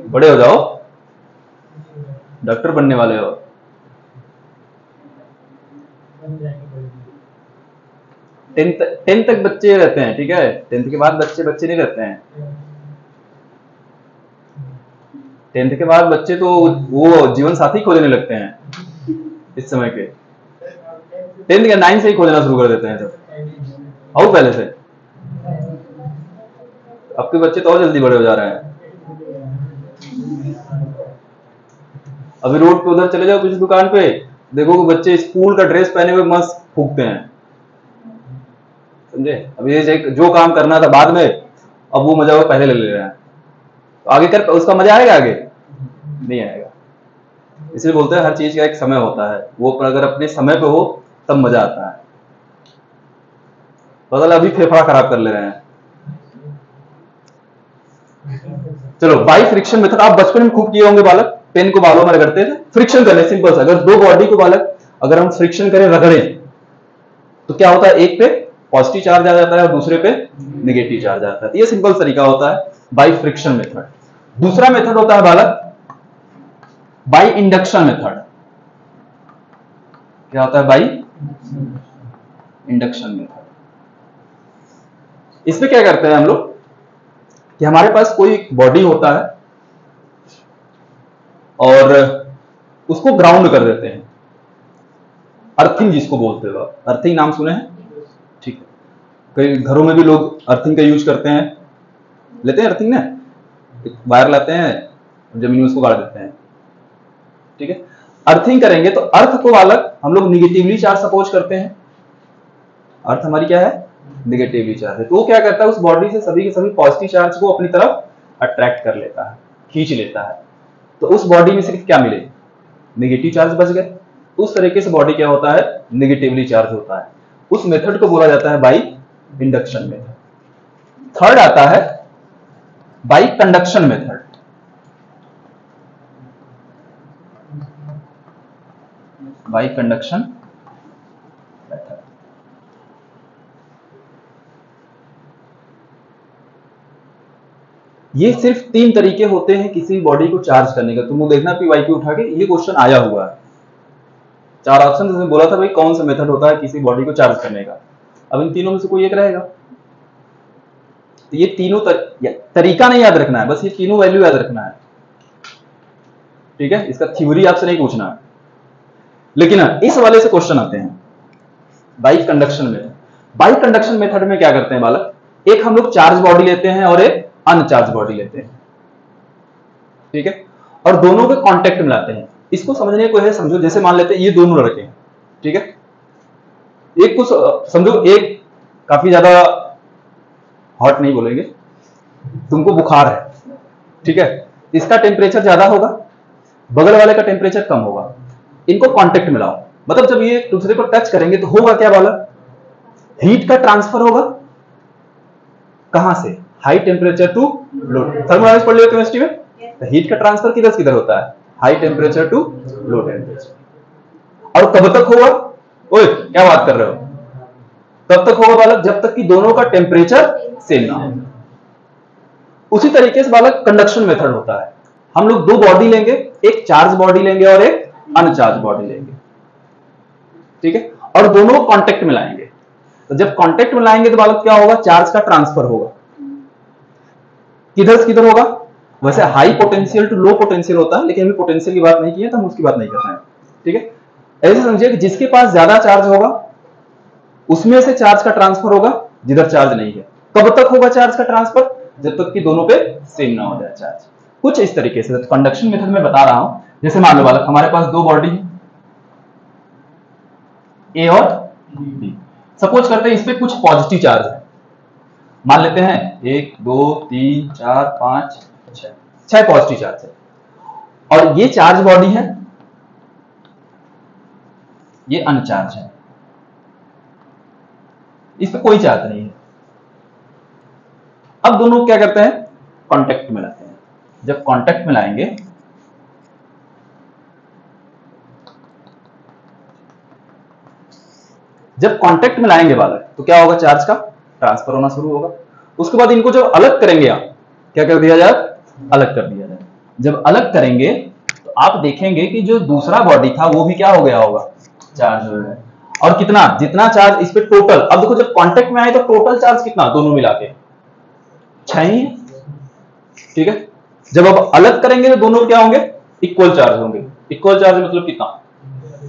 बड़े हो जाओ, डॉक्टर बनने वाले हो। टेंथ तक बच्चे रहते हैं, ठीक है, 10th के बाद बच्चे नहीं रहते हैं। 10th के बाद बच्चे तो वो जीवन साथी खोजने लगते हैं इस समय के। 10th या 9 से ही खोजना शुरू कर देते हैं सब, और पहले से। अब के बच्चे तो और जल्दी बड़े हो जा रहे हैं। अभी रोड पे उधर चले जाओ किसी दुकान पे, देखो कि बच्चे स्कूल का ड्रेस पहने हुए मस्त फूकते हैं, समझे। अब ये जो काम करना था बाद में, अब वो मजा वो पहले ले रहे हैं, तो आगे कर उसका मजा आएगा? आगे नहीं आएगा। इसलिए बोलते हैं हर चीज का एक समय होता है, वो अगर अपने समय पे हो तब मजा आता है। बदल अभी फेफड़ा खराब कर ले रहे हैं। चलो, बाई फ्रिक्शन मेथड आप बचपन में खूब किए होंगे बालक, पेन को बालों में रगड़ते थे, फ्रिक्शन करने सिंपल सा। अगर दो बॉडी को बालक अगर हम फ्रिक्शन करें, रगड़े, तो क्या होता है, एक पे पॉजिटिव चार्ज आ जाता है और दूसरे पे नेगेटिव चार्ज आ जाता है। ये सिंपल तरीका होता है बाई फ्रिक्शन मेथड। दूसरा मेथड होता है बालक बाई इंडक्शन मेथड। क्या होता है बाई इंडक्शन मेथड। इसमें क्या करते हैं हम लोग कि हमारे पास कोई बॉडी होता है और उसको ग्राउंड कर देते हैं, अर्थिंग जिसको बोलते हो, अर्थिंग नाम सुने हैं? ठीक है, कई घरों में भी लोग अर्थिंग का यूज करते हैं, लेते हैं अर्थिंग ना, वायर लाते हैं, जमीन में उसको गाड़ देते हैं। ठीक है, अर्थिंग करेंगे तो अर्थ को बालक हम लोग निगेटिवली चार्ज सपोज करते हैं। अर्थ हमारी क्या है, निगेटिवली चार्ज है। तो वो क्या करता है, उस बॉडी से सभी के सभी पॉजिटिव चार्ज को अपनी तरफ अट्रैक्ट कर लेता है, खींच लेता है। तो उस बॉडी में सिर्फ क्या मिले, नेगेटिव चार्ज बच गए। उस तरीके से बॉडी क्या होता है, नेगेटिवली चार्ज होता है। उस मेथड को बोला जाता है बाई इंडक्शन मेथड। थर्ड आता है by conduction method. By conduction method. ये सिर्फ 3 तरीके होते हैं किसी बॉडी को चार्ज करने का। तुम लोग देखना पीवाईक्यू उठा के, ये क्वेश्चन आया हुआ है। 4 ऑप्शन जैसे बोला था भाई कौन सा मेथड होता है किसी बॉडी को चार्ज करने का। अब इन तीनों में से कोई एक रहेगा। तो ये तीनों तरीका नहीं याद रखना है, बस ये तीनों वैल्यू याद रखना है। ठीक है, इसका थ्योरी आपसे नहीं पूछना है। लेकिन इस वाले से क्वेश्चन आते हैं by conduction method. By conduction method में क्या करते हैं बालक, एक हम लोग चार्ज बॉडी लेते हैं और एक अनचार्ज बॉडी लेते हैं। ठीक है, और दोनों के कांटेक्ट में लाते हैं। इसको समझने को है, समझो जैसे मान लेते हैं ये दोनों लड़के हैं। ठीक है, एक को समझो, एक काफी ज्यादा हॉट नहीं बोलेंगे, तुमको बुखार है। ठीक है, इसका टेम्परेचर ज्यादा होगा, बगल वाले का टेम्परेचर कम होगा। इनको कांटेक्ट में लाओ, मतलब जब ये दूसरे को टच करेंगे तो होगा क्या बालक, हीट का ट्रांसफर होगा। कहां से, high temperature to low. Thermodynamics पढ़ लियो केमिस्ट्री में, तो हीट का ट्रांसफर किधर से किधर होता है, high temperature to low temperature. और कब तक होगा, ओए क्या बात कर रहे हो, तब तक होगा बालक जब तक कि दोनों का टेम्परेचर सेम ना हो। उसी तरीके से बालक कंडक्शन मेथड होता है। हम लोग दो बॉडी लेंगे, एक चार्ज बॉडी लेंगे और एक अनचार्ज बॉडी लेंगे। ठीक है, और दोनों को कांटेक्ट में लाएंगे। तो जब कांटेक्ट में लाएंगे तो बालक क्या होगा, चार्ज का ट्रांसफर होगा। किधर से किधर होगा, वैसे high potential to low potential होता है, लेकिन अभी पोटेंशियल की बात नहीं की है तो हम उसकी बात नहीं करते हैं। ठीक है, ऐसे समझिए कि जिसके पास ज्यादा चार्ज होगा उसमें से चार्ज का ट्रांसफर होगा जिधर चार्ज नहीं है। कब तक होगा चार्ज का ट्रांसफर, जब तक कि दोनों पे सेम ना हो जाए चार्ज। कुछ इस तरीके से कंडक्शन मेथड में बता रहा हूं। जैसे मान लो बालक हमारे पास दो बॉडी है, ए और बी। सपोज करते हैं इस पे कुछ पॉजिटिव चार्ज है, मान लेते हैं 1 2 3 4 5 6 पॉजिटिव चार्ज है। और ये चार्ज बॉडी है, ये अनचार्ज है, इस पे कोई चार्ज नहीं है। अब दोनों क्या करते हैं, कांटेक्ट में लाते हैं। जब कांटेक्ट में लाएंगे बालक तो क्या होगा, चार्ज का ट्रांसफर होना शुरू होगा। उसके बाद इनको जब अलग करेंगे आप, क्या कर दिया जाए, अलग कर दिया जाए। जब अलग करेंगे तो आप देखेंगे कि जो दूसरा बॉडी था वो भी क्या हो गया होगा, चार्ज हो गया। और कितना, जितना चार्ज इस पे टोटल, अब देखो जब कांटेक्ट में आए तो टोटल चार्ज कितना, दोनों मिला के 6 ही है। ठीक है, जब अब अलग करेंगे तो दोनों क्या होंगे, इक्वल चार्ज होंगे। इक्वल चार्ज मतलब कितना,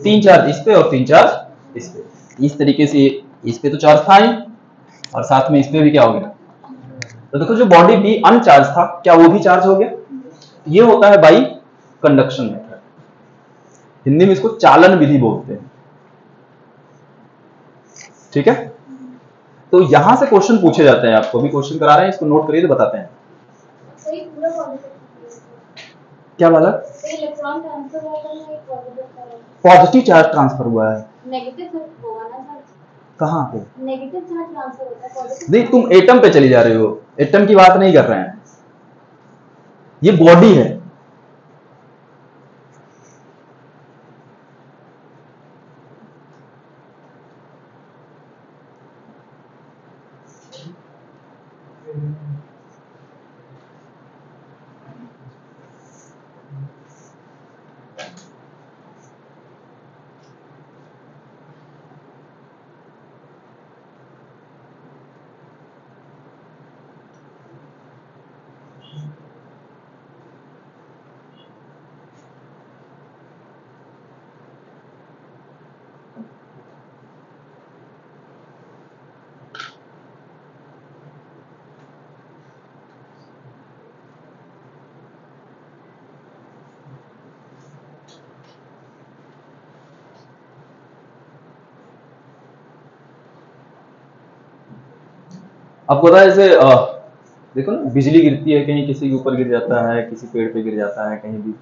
3 चार्ज इस पे और 3 चार्ज इस पे। इस तरीके से इस पे तो चार्ज था ही और साथ में इस पे भी क्या हो गया। तो देखो जो बॉडी बी अनचार्ज था, क्या वो भी चार्ज हो गया। ये होता है बाई कंडक्शन मेथड। हिंदी में इसको चालन विधि बोलते हैं। ठीक है, तो यहां से क्वेश्चन पूछे जाते हैं। आपको भी क्वेश्चन करा रहे हैं, इसको नोट करिए तो बताते हैं। क्या वाला इलेक्ट्रॉन ट्रांसफर हुआ था ना, एक पॉजिटिव चार्ज ट्रांसफर हुआ है। नेगेटिव होगा ना सर? कहाँ पे? नेगेटिव चार्ज ट्रांसफर होता है, पॉजिटिव। नहीं, तुम एटम पे चली जा रहे हो, एटम की बात नहीं कर रहे हैं, ये बॉडी है। आपको पता है जैसे देखो ना, बिजली गिरती है, कहीं किसी के ऊपर गिर जाता है, किसी पेड़ पे गिर जाता है, कहीं भी।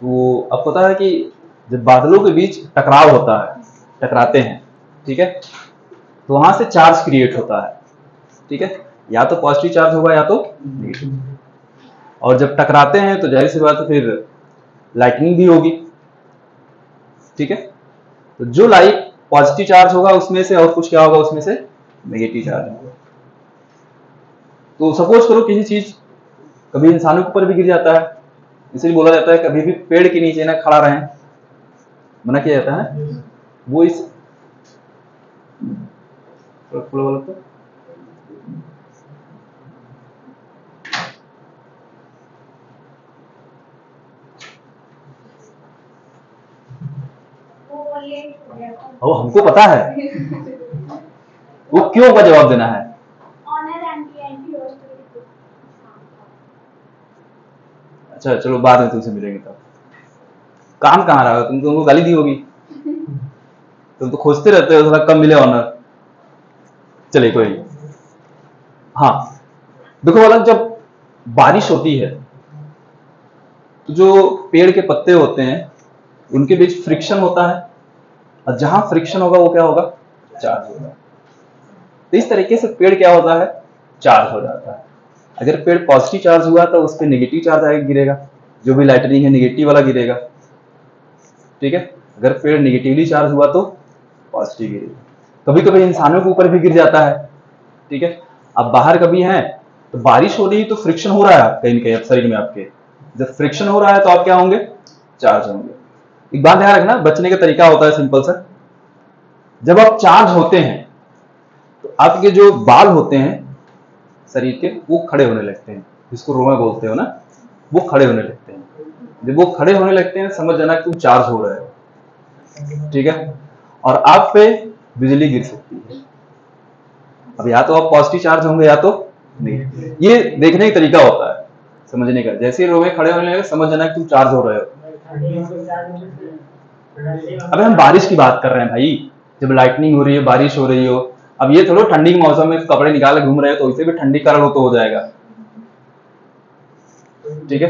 तो आपको पता है कि जब बादलों के बीच टकराव होता है, टकराते हैं, ठीक है, तो वहां से चार्ज क्रिएट होता है, ठीक है, या तो पॉजिटिव चार्ज होगा या तो नेगेटिव। और जब टकराते हैं तो जाहिर सी बात है फिर लाइटनिंग भी होगी, ठीक है। तो जो लाइट पॉजिटिव चार्ज होगा उसमें से, और कुछ क्या होगा उसमें से, नेगेटिव चार्ज होगा। तो सपोज करो किसी चीज कभी इंसानों के ऊपर भी गिर जाता है, इसलिए बोला जाता है कभी भी पेड़ के नीचे ना खड़ा रहें, मना किया जाता है। वो इस वो हमको पता है वो क्यों का जवाब देना है। अच्छा चलो, बाद में तुमसे मिलेंगे तब। काम कहाँ रहा, तुमको गाली दी होगी, तुम तो खोजते रहते हो थोड़ा कम मिले ऑनर। चलिए कोई नहीं। हाँ देखो वाला, जब बारिश होती है तो जो पेड़ के पत्ते होते हैं उनके बीच फ्रिक्शन होता है, और जहां फ्रिक्शन होगा वो क्या होगा, चार्ज होगा। तो इस तरीके से पेड़ क्या होता है, चार्ज हो जाता है। अगर पेड़ पॉजिटिव चार्ज हुआ तो उस पर नेगेटिव चार्ज आगे गिरेगा, जो भी लाइटनिंग है नेगेटिव वाला गिरेगा, ठीक है। अगर पेड़ नेगेटिवली चार्ज हुआ तो पॉजिटिव गिरेगा। कभी कभी इंसानों के ऊपर भी गिर जाता है, ठीक है। अब बाहर कभी है तो बारिश हो रही है तो फ्रिक्शन हो रहा है कहीं ना कहीं शरीर में आपके, जब फ्रिक्शन हो रहा है तो आप क्या होंगे, चार्ज होंगे। एक बात ध्यान रखना, बचने का तरीका होता है सिंपल सा। जब आप चार्ज होते हैं तो आपके जो बाल होते हैं शरीर के वो खड़े होने लगते हैं, जिसको रोमा बोलते हो ना, वो खड़े होने लगते हैं। जब वो खड़े होने लगते हैं समझ जाना कि तुम चार्ज हो रहे हो, ठीक है। और आप पे बिजली गिर सकती है। अब या तो आप पॉजिटिव चार्ज होंगे या तो नहीं। ये देखने का तरीका होता है समझने का। जैसे ही रोमे खड़े होने लगे समझ जाना कि तुम चार्ज हो रहे हो। अबे हम बारिश की बात कर रहे हैं भाई, जब लाइटनिंग हो रही है, बारिश हो रही हो। अब ये थोड़ा ठंडी के मौसम में कपड़े निकाल के घूम रहे हो तो इसे भी ठंडी कारण हो तो हो जाएगा, ठीक है।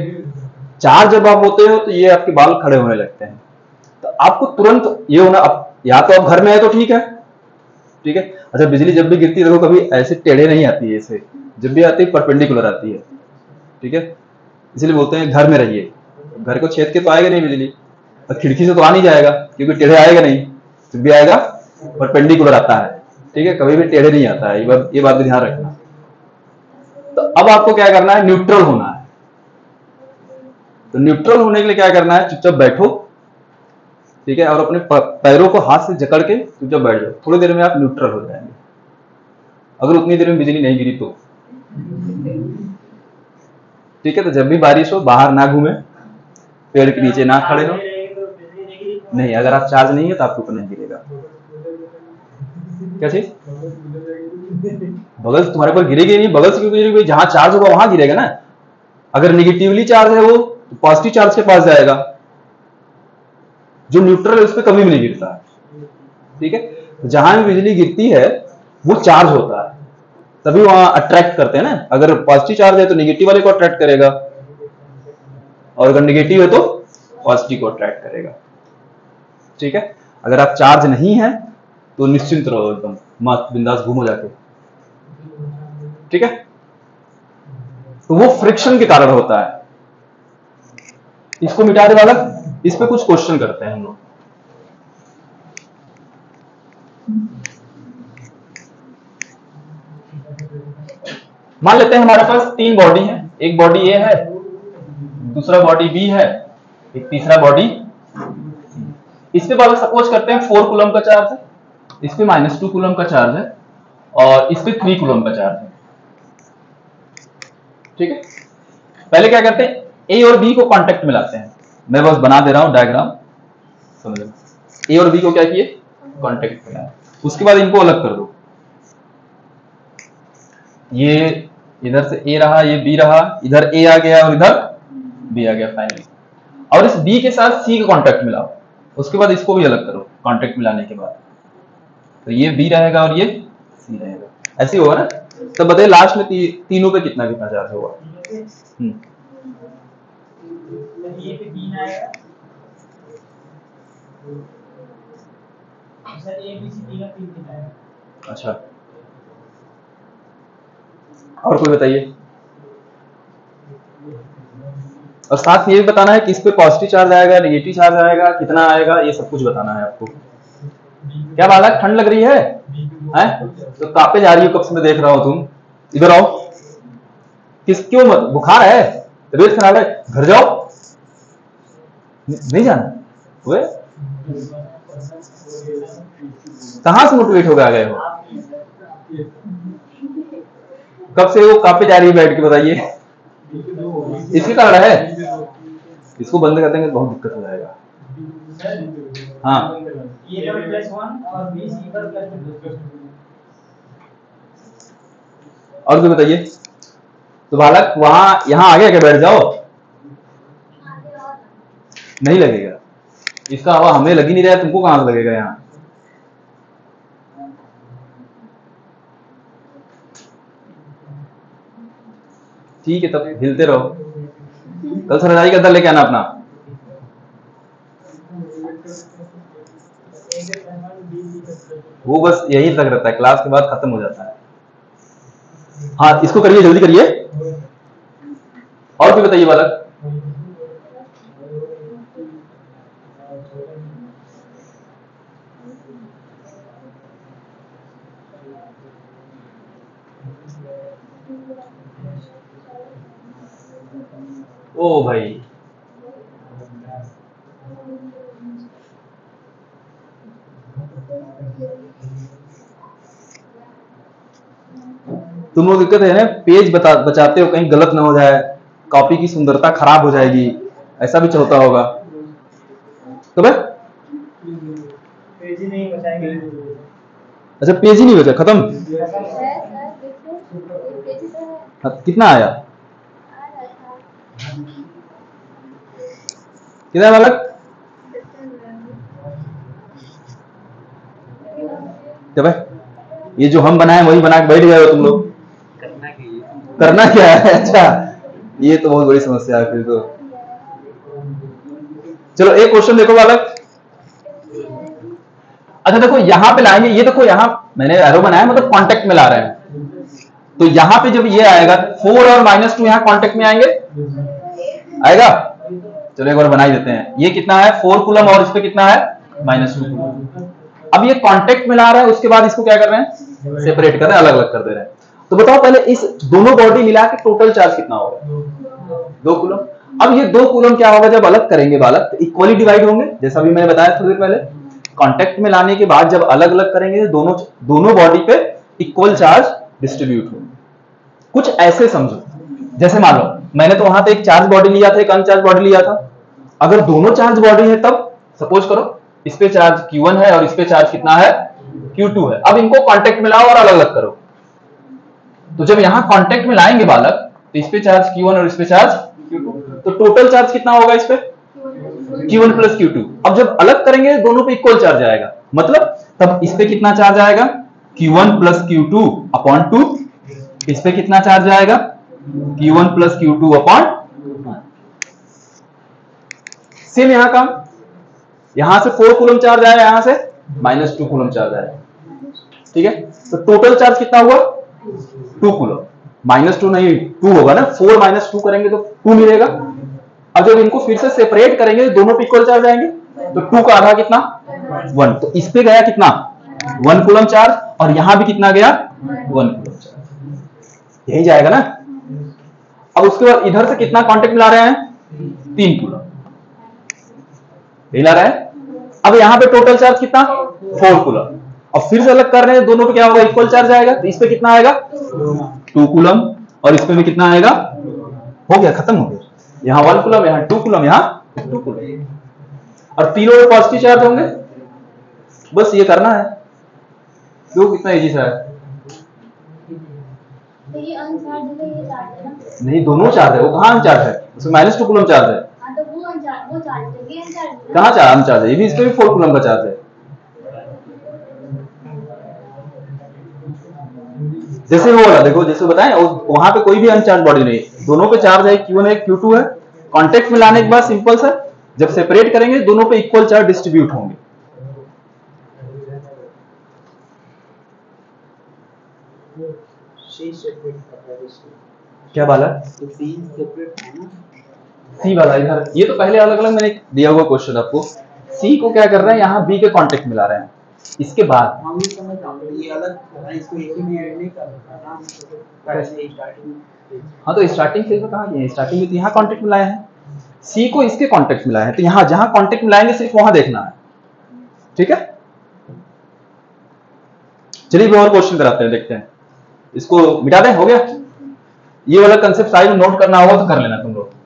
चार्ज जब आप होते हो तो ये आपके बाल खड़े होने लगते हैं, तो आपको तुरंत ये होना, अब या तो आप घर में है तो ठीक है, ठीक है। अच्छा बिजली जब भी गिरती है देखो कभी ऐसे टेढ़े नहीं आती है, ऐसे जब भी आती है परपेंडिकुलर आती है, ठीक है। इसलिए बोलते हैं घर में रहिए, घर को छेद के तो आएगा नहीं बिजली, और खिड़की से तो आ नहीं जाएगा क्योंकि टेढ़े आएगा नहीं, जब भी आएगा परपेंडिकुलर आता है, ठीक है। कभी भी टेढ़े नहीं आता है, ये बात भी ध्यान रखना। तो अब आपको क्या करना है, न्यूट्रल होना है। तो न्यूट्रल होने के लिए क्या करना है, चुपचाप बैठो, ठीक है, और अपने पैरों को हाथ से जकड़ के चुपचाप बैठ जाओ। थोड़ी देर में आप न्यूट्रल हो जाएंगे, अगर उतनी देर में बिजली नहीं गिरी तो, ठीक है। तो जब भी बारिश हो बाहर ना घूमे, पेड़ के नीचे ना खड़े हो। नहीं, अगर आप चार्ज नहीं है तो आपके ऊपर नहीं गिरेगा। क्या चीज, बगल तुम्हारे पर गिरेगी नहीं, बगल से क्यों गिरेगी, जहां चार्ज होगा वहां गिरेगा ना। अगर निगेटिवली चार्ज है वो तो पॉजिटिव चार्ज के पास जाएगा, जो न्यूट्रल है उस पर कभी भी नहीं गिरता, ठीक है। तो जहां भी बिजली गिरती है वो चार्ज होता है, तभी वहां अट्रैक्ट करते हैं ना। अगर पॉजिटिव चार्ज है तो निगेटिव वाले को अट्रैक्ट करेगा, और अगर नेगेटिव है तो पॉजिटिव को अट्रैक्ट करेगा। ठीक है, अगर आप चार्ज नहीं है तो निश्चिंत रहो, एकदम मस्त बिंदास घूमो जाके। ठीक है, तो वो फ्रिक्शन के कारण होता है। इसको मिटा दे बालक, इस पे कुछ क्वेश्चन करते हैं हम लोग। मान लेते हैं हमारे पास 3 बॉडी है, एक बॉडी ए है, दूसरा बॉडी बी है, एक तीसरा बॉडी। इस पे बालक सपोज करते हैं 4 कूलम का चार्ज है, इस पे -2 कूलम का चार्ज है और इस पे 3 कूलम का चार्ज है। ठीक है, पहले क्या करते हैं, ए और बी को कांटेक्ट में लाते हैं। मैं बस बना दे रहा हूं डायग्राम, समझ लो। ए और बी को क्या किए, कांटेक्ट में लाए। उसके बाद इनको अलग कर दो, ये इधर से ए रहा, ये बी रहा, इधर ए आ गया और इधर बी आ गया फाइनली। और इस बी के साथ सी का कांटेक्ट मिलाओ, उसके बाद इसको भी अलग करो कांटेक्ट मिलाने के बाद, तो ये बी रहेगा और ये सी रहेगा। ऐसे होगा ना। तो बताइए लास्ट में तीनों पे कितना कितना चार्ज होगा। ये पे 3 आएगा सर, ए बी सी तीनों 3 आएगा। अच्छा, और कोई बताइए। और साथ में ये भी बताना है कि इस पे पॉजिटिव चार्ज आएगा, नेगेटिव चार्ज आएगा, कितना आएगा, ये सब कुछ बताना है आपको। क्या बालक ठंड लग रही है हैं? तो कांपे जा रही हो, कब से मैं देख रहा हूं। तुम इधर आओ। क्यों मत, बुखार है, तबीयत खराब है, घर जाओ। नहीं जाना वे, कहां से मोटिवेट हो गए हो, कब से वो कांपे जा रही है बैठ के, बताइए। इसके कारण है, इसको बंद कर देंगे तो बहुत दिक्कत हो जाएगा। हाँ, ए पर +1 और बी सी पर +2। और भी बताइए। तो बालक वहां यहां आ गया क्या, बैठ जाओ। नहीं लगेगा, इसका हवा हमें लग ही नहीं रहा है, तुमको कहां से लगेगा यहाँ। ठीक है, तब हिलते रहो। कल सर रजाई का अंदर लेके आना अपना। वो बस यही तक रहता है, क्लास के बाद खत्म हो जाता है। हाँ, इसको करिए, जल्दी करिए। और भी बताइए बालक। ओ भाई, तुम लोग दिक्कत है ना, पेज बचाते हो कहीं गलत ना हो जाए, कॉपी की सुंदरता खराब हो जाएगी, ऐसा भी होता होगा। तो भाई पेज ही नहीं बचाएंगे। अच्छा, पेज ही नहीं बचा, खत्म। कितना आया, कितना बालक। क्या भाई, ये जो हम बनाए वही बना के बैठ गए हो तुम लोग। करना क्या है। अच्छा, ये तो बहुत बड़ी समस्या है फिर तो। चलो एक क्वेश्चन देखो बालक। अच्छा देखो, यहां पे लाएंगे, ये देखो यहाँ मैंने एरो बनाया, मतलब कांटेक्ट में ला रहे हैं। तो यहाँ पे जब ये आएगा 4 और -2 यहाँ कांटेक्ट में आएंगे, आएगा। चलो एक बार बना ही देते हैं। ये कितना है, 4 कूलम और इस पे कितना है, -2 कूलम। अब ये कांटेक्ट में ला रहा है, उसके बाद इसको क्या कर रहे हैं, सेपरेट कर रहे हैं, अलग अलग कर दे रहे हैं। तो बताओ पहले इस दोनों बॉडी मिला के टोटल चार्ज कितना होगा, 2 कूलम। अब ये 2 कूलम क्या होगा, जब अलग करेंगे बालक तो इक्वली डिवाइड होंगे, जैसा भी मैंने बताया थोड़ी देर पहले। कांटेक्ट में लाने के बाद जब अलग अलग करेंगे दोनों बॉडी पे इक्वल चार्ज डिस्ट्रीब्यूट होंगे। कुछ ऐसे समझो, जैसे मान लो मैंने तो वहां पे एक चार्ज बॉडी लिया था, एक अनचार्ज बॉडी लिया था। अगर दोनों चार्ज बॉडी है तब सपोज करो इस पे चार्ज Q1 है और इस पे चार्ज कितना है, Q2 है। अब इनको कांटेक्ट में लाओ और अलग अलग करो। तो जब यहां कांटेक्ट में लाएंगे बालक, तो इस पे चार्ज Q1 और इस पे चार्ज Q2, तो टोटल चार्ज कितना होगा इस पे, Q1 + Q2। अब जब अलग करेंगे दोनों पे इक्वल चार्ज आएगा, मतलब तब इस पे कितना चार्ज आएगा, Q1 + Q2 अपॉन 2। इस पे कितना चार्ज आएगा, Q1 + Q2 अपॉन 2। सेम यहाँ काम, यहां से 4 कूलम चार्ज आया, यहां से -2 कूलम चार्ज आया, ठीक है। तो टोटल चार्ज कितना हुआ 2 कूलम, -2 नहीं 2 होगा ना, 4 - 2 करेंगे तो 2 मिलेगा। अब जब इनको फिर से सेपरेट करेंगे दोनों पे इक्वल चार्ज आएंगे, तो 2 का आधा कितना 1, तो इस पे गया कितना 1 कूलम चार्ज, और यहां भी कितना गया 1 कूलम चार्ज, यही जाएगा ना। अब उसके बाद इधर से कितना कांटेक्ट मिला रहे हैं 3 कूलम, यही ला रहा है। अब यहाँ पे टोटल चार्ज कितना 4 कूलम, और फिर से अलग कर रहे हैं, दोनों पे क्या होगा इक्वल चार्ज आएगा, तो इस पे कितना आएगा 2 कूलम, और इस पे भी कितना आएगा, हो गया, खत्म हो गया। यहाँ 1 कूलम, यहाँ 2 कूलम, यहाँ 2 कूलम, और तीनों में पॉजिटिव चार्ज होंगे। बस ये करना है, क्यों कितना इजी सा है। तो ये अनचार्ज है, ये चार्ज है ना? नहीं दोनों चार्ज है, वो कहाँ अनचार्ज है, उसमें -2 कूलम चार्ज है। हाँ तो वो अनचार्ज, वो चार्ज है, ये अनचार्ज है ना? कहाँ चार्ज अनचार्ज है, ये भी इस पे भी 4 कूलम का चार्ज है। जैसे वो वाला देखो, जैसे बताएं वहां पे कोई भी अनचार्ज बॉडी नहीं, दोनों पे चार्ज है, Q1 है Q2 है। कांटेक्ट में लाने के बाद सिंपल सा, जब सेपरेट करेंगे दोनों पे इक्वल चार्ज डिस्ट्रीब्यूट होंगे। क्या वाला सी वाला इधर, ये तो पहले अलग अलग मैंने दिया हुआ क्वेश्चन आपको। सी को क्या कर रहे हैं, यहाँ बी के कांटेक्ट मिला रहे हैं, इसके बाद ये अलग है, इसको एक ही में ऐड नहीं करना। हाँ तो स्टार्टिंग फेज में कहाँ गए, स्टार्टिंग में तो यहाँ कांटेक्ट मिलाए हैं, सी को इसके कांटेक्ट मिलाए हैं, तो यहाँ जहां कांटेक्ट मिलाएंगे सिर्फ वहां देखना है, ठीक है। चलिए और क्वेश्चन कराते हैं, देखते हैं, इसको मिटा दें, हो गया। ये वाला कंसेप्ट साइड में नोट करना होगा तो कर लेना तुम लोग।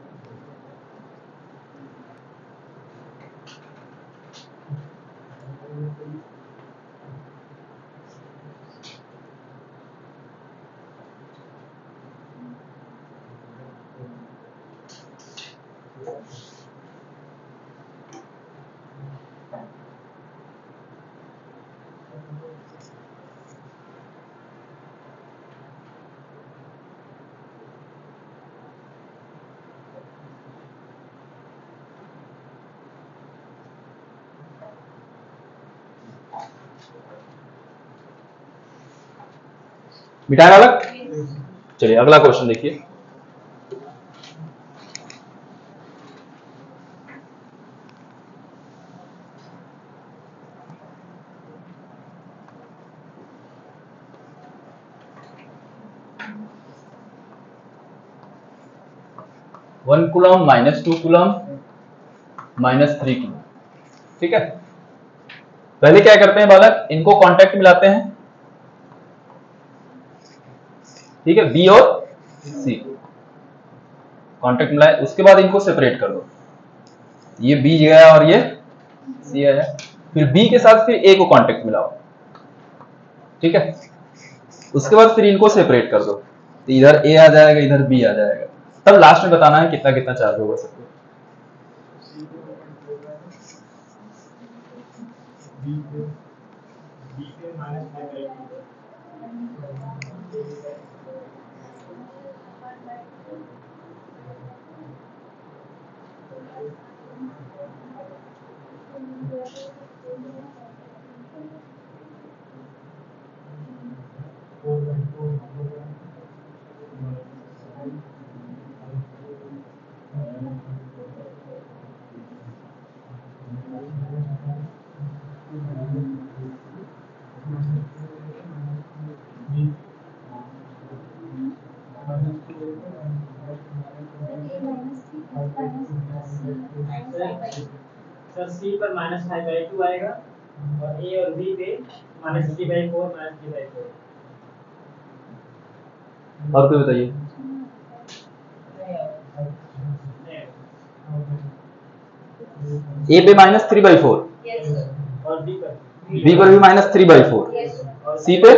मिटाया अलग। चलिए अगला क्वेश्चन देखिए, वन कूलम -2 कूलम -3 कूलम, ठीक है। पहले क्या करते हैं बालक, इनको कांटेक्ट मिलाते हैं, ठीक है, बी और सी कांटेक्ट मिलाए, उसके बाद इनको सेपरेट कर दो, ये बी गया और ये सी आया, फिर बी के साथ फिर ए को कांटेक्ट मिलाओ, ठीक है। उसके बाद फिर इनको सेपरेट कर दो, तो इधर ए आ जाएगा, इधर बी आ जाएगा, तब लास्ट में बताना है कितना कितना चार्ज होगा सबको। सर सी पर -5/2 आएगा, और ए और बी पे -3/4 -3/4। और कोई बताइए, ए पे -3/4, और बी पर बी पर भी -3/4, सी पे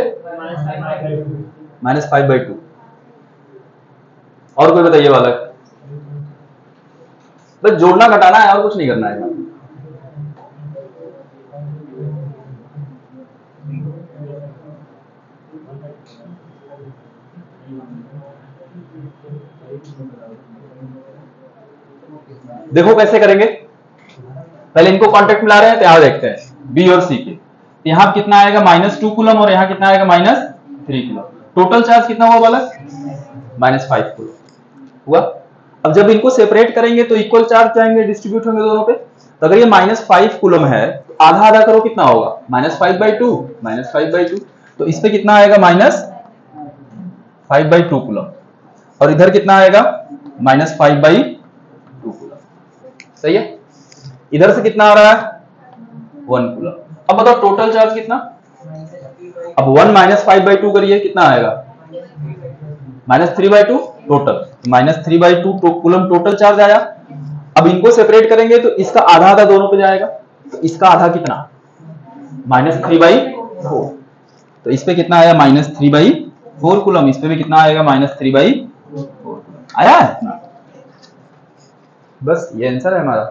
-5/2। और कोई बताइए बालक, बस जोड़ना घटाना है और कुछ नहीं करना है। देखो कैसे करेंगे, पहले इनको कांटेक्ट मिला रहे हैं, तो यहाँ देखते हैं बी और सी के, यहाँ कितना आएगा -2 कूलम और यहाँ कितना आएगा -3 कूलम। टोटल चार्ज कितना हुआ बालक? -5 कूलम हुआ। अब जब इनको सेपरेट करेंगे तो इक्वल चार्ज जाएंगे, डिस्ट्रीब्यूट होंगे दोनों पे। तो अगर ये -5 कूलम है तो आधा आधा करो, कितना होगा? -5/2 -5/2। तो इस पे कितना आएगा? -5/2 कूलम। और इधर कितना आएगा? -5/2 कूलम। सही है। इधर से कितना आ रहा है? 1 कूलम। अब बताओ टोटल चार्ज कितना? अब 1 -5/2 करिए, कितना आएगा? -3/2 टोटल। -3/2 कूलम टोटल चार्ज आया। अब इनको सेपरेट करेंगे तो इसका आधा आधा दोनों पे जाएगा। तो इसका आधा कितना? -3/4। तो इस पे कितना आया? -3/4 कूलम। इस पे भी कितना आएगा? -3/4 कूलम आया है। बस ये आंसर है हमारा।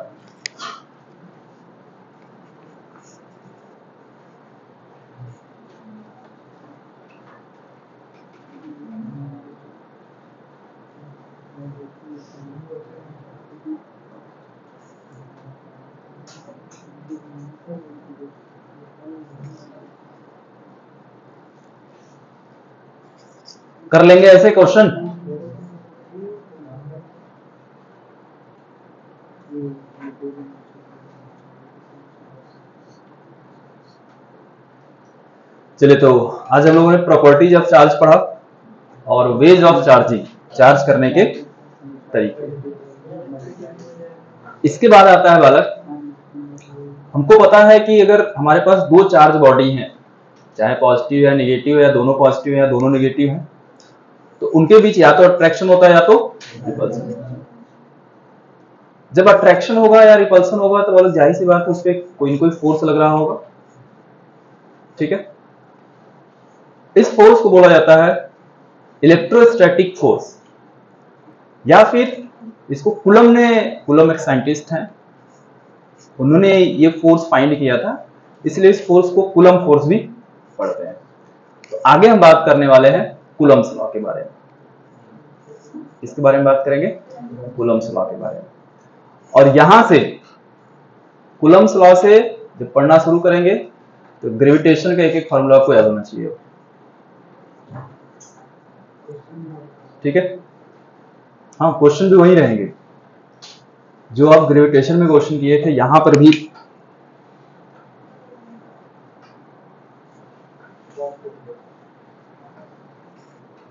कर लेंगे ऐसे क्वेश्चन। चलिए, तो आज हम लोगों ने प्रॉपर्टीज ऑफ चार्ज पढ़ा और वेज ऑफ चार्जिंग, चार्ज करने के तरीके। इसके बाद आता है बालक, हमको पता है कि अगर हमारे पास दो चार्ज बॉडी हैं, चाहे पॉजिटिव या नेगेटिव या दोनों पॉजिटिव या दोनों नेगेटिव हैं, तो उनके बीच या तो अट्रैक्शन होता है या तो रिपल्सन। जब अट्रैक्शन होगा या रिपल्सन होगा तो बालक जाहिर सी बात है उस पर कोई ना कोई फोर्स लग रहा होगा। ठीक है। इस फोर्स को बोला जाता है इलेक्ट्रोस्टैटिक फोर्स, या फिर इसको कूलम एक साइंटिस्ट हैं, उन्होंने ये फोर्स फाइंड किया था, इसलिए इस फोर्स को कूलम फोर्स भी पढ़ते हैं। तो आगे हम बात करने वाले हैं कूलम्स लॉ के बारे में। इसके बारे में बात करेंगे, कूलम्स लॉ के बारे में। और यहां से कूलम्स लॉ से जब पढ़ना शुरू करेंगे तो ग्रेविटेशन का एक एक फॉर्मूला आपको याद होना चाहिए। ठीक है। हाँ, क्वेश्चन भी वही रहेंगे जो आप ग्रेविटेशन में क्वेश्चन किए थे, यहां पर भी।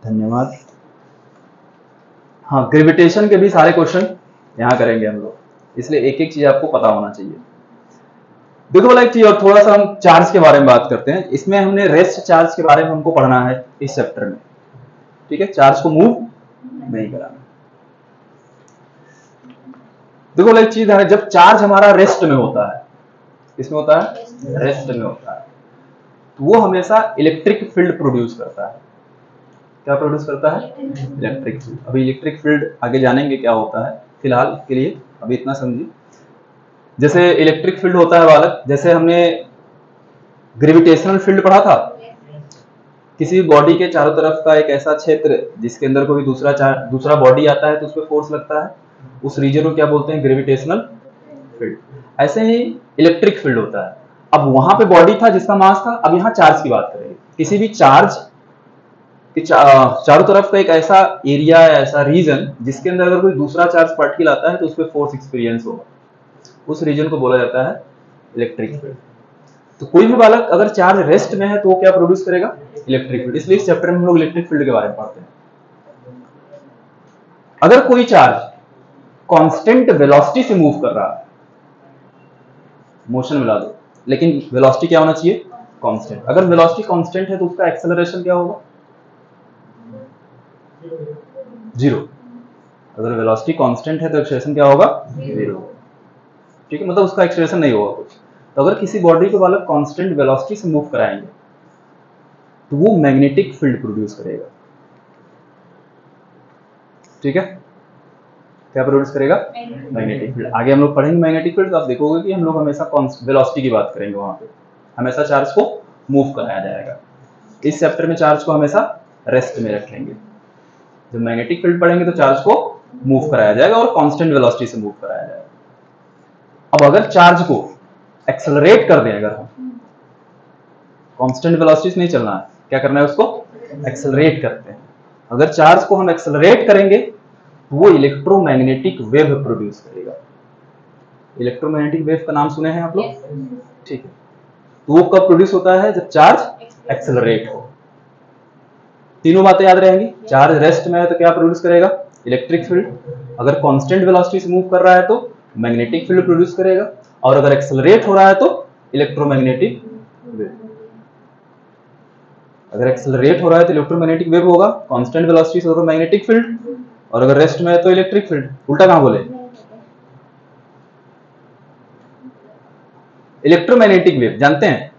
धन्यवाद। हाँ, ग्रेविटेशन के भी सारे क्वेश्चन यहां करेंगे हम लोग, इसलिए एक एक चीज आपको पता होना चाहिए। देखो वाला एक चीज और, थोड़ा सा हम चार्ज के बारे में बात करते हैं। इसमें हमने रेस्ट चार्ज के बारे में हमको पढ़ना है इस चैप्टर में। ठीक है, चार्ज को मूव नहीं कराना। देखो वाला एक चीज है, जब चार्ज हमारा रेस्ट में होता है, किसमें होता है? रेस्ट में होता है, तो वो हमेशा इलेक्ट्रिक फील्ड प्रोड्यूस करता है। क्या प्रोड्यूस करता है? Electric field. अभी इलेक्ट्रिक फील्ड आगे जानेंगे क्या होता है, फिलहाल के लिए अभी इतना समझिए। जैसे इलेक्ट्रिक फील्ड होता है बालक, जैसे हमने ग्रेविटेशनल फील्ड पढ़ा था, किसी बॉडी के चारों तरफ का एक ऐसा क्षेत्र जिसके अंदर कोई दूसरा बॉडी आता है तो उस पर फोर्स लगता है, उस रीजन को क्या बोलते हैं? Gravitational field. ऐसे ही इलेक्ट्रिक फील्ड होता है। अब वहां पे बॉडी था जिसका मास था, अब यहाँ चार्ज की बात करेंगे। किसी भी चार्ज के चारों तरफ का एक ऐसा एरिया, ऐसा रीजन जिसके अंदर अगर कोई दूसरा चार्ज पार्टिकल आता है तो उस पर फोर्स एक्सपीरियंस होगा, उस रीजन को बोला जाता है इलेक्ट्रिक फील्ड। तो कोई भी बालक अगर चार्ज रेस्ट में है तो वो क्या प्रोड्यूस करेगा? Electric field. इसलिए इस चैप्टर में हम लोग इलेक्ट्रिक फील्ड के बारे में पढ़ते हैं। अगर कोई चार्ज कांस्टेंट वेलोसिटी से मूव कर रहा है, मोशन मिला दो, लेकिन वेलोसिटी क्या होना चाहिए? कांस्टेंट। अगर वेलोसिटी कांस्टेंट है तो उसका एक्सेलरेशन क्या होगा? 0। अगर वेलोसिटी कांस्टेंट है तो एक्सेलरेशन क्या होगा? 0। ठीक है, मतलब उसका एक्सेलरेशन नहीं होगा कुछ। तो अगर किसी बॉडी को बालक कांस्टेंट वेलोसिटी से मूव कराएंगे तो वो मैग्नेटिक फील्ड प्रोड्यूस करेगा। ठीक है, क्या प्रोड्यूस करेगा? Magnetic field. आगे हम लोग पढ़ेंगे मैग्नेटिक फील्ड, तो आप देखोगे कि हम लोग हमेशा वेलोसिटी की बात करेंगे, वहां पे हमेशा चार्ज को मूव कराया जाएगा। इस चैप्टर में चार्ज को हमेशा रेस्ट में रखेंगे। जब मैग्नेटिक फील्ड पढ़ेंगे तो चार्ज को मूव कराया जाएगा और कांस्टेंट वेलोसिटी से मूव कराया जाएगा। अब अब अगर चार्ज को एक्सेलरेट कर दें, अगर हम कांस्टेंट वेलोसिटी से नहीं चलना है, क्या करना है, उसको एक्सेलरेट करते हैं। अगर चार्ज को हम एक्सेलरेट करेंगे तो वो इलेक्ट्रोमैग्नेटिक वेव प्रोड्यूस करेगा। इलेक्ट्रोमैग्नेटिक वेव का नाम सुने हैं आप लोग? ठीक है। तो वो कब प्रोड्यूस होता है? जब चार्ज एक्सेलरेट हो। तीनों बातें याद रहेंगी। चार्ज रेस्ट में है तो क्या प्रोड्यूस करेगा? Electric field. अगर कांस्टेंट वेलोसिटी से मूव कर रहा है तो मैग्नेटिक फील्ड प्रोड्यूस करेगा, और अगर एक्सेलरेट हो रहा है तो इलेक्ट्रोमैग्नेटिक वेव। अगर एक्सेलरेट हो रहा है तो इलेक्ट्रोमैग्नेटिक वेव होगा, कांस्टेंट वेलोसिटी से होगा मैग्नेटिक फील्ड, और अगर रेस्ट में है तो इलेक्ट्रिक फील्ड। उल्टा कहां बोले? इलेक्ट्रोमैग्नेटिक वेव जानते हैं?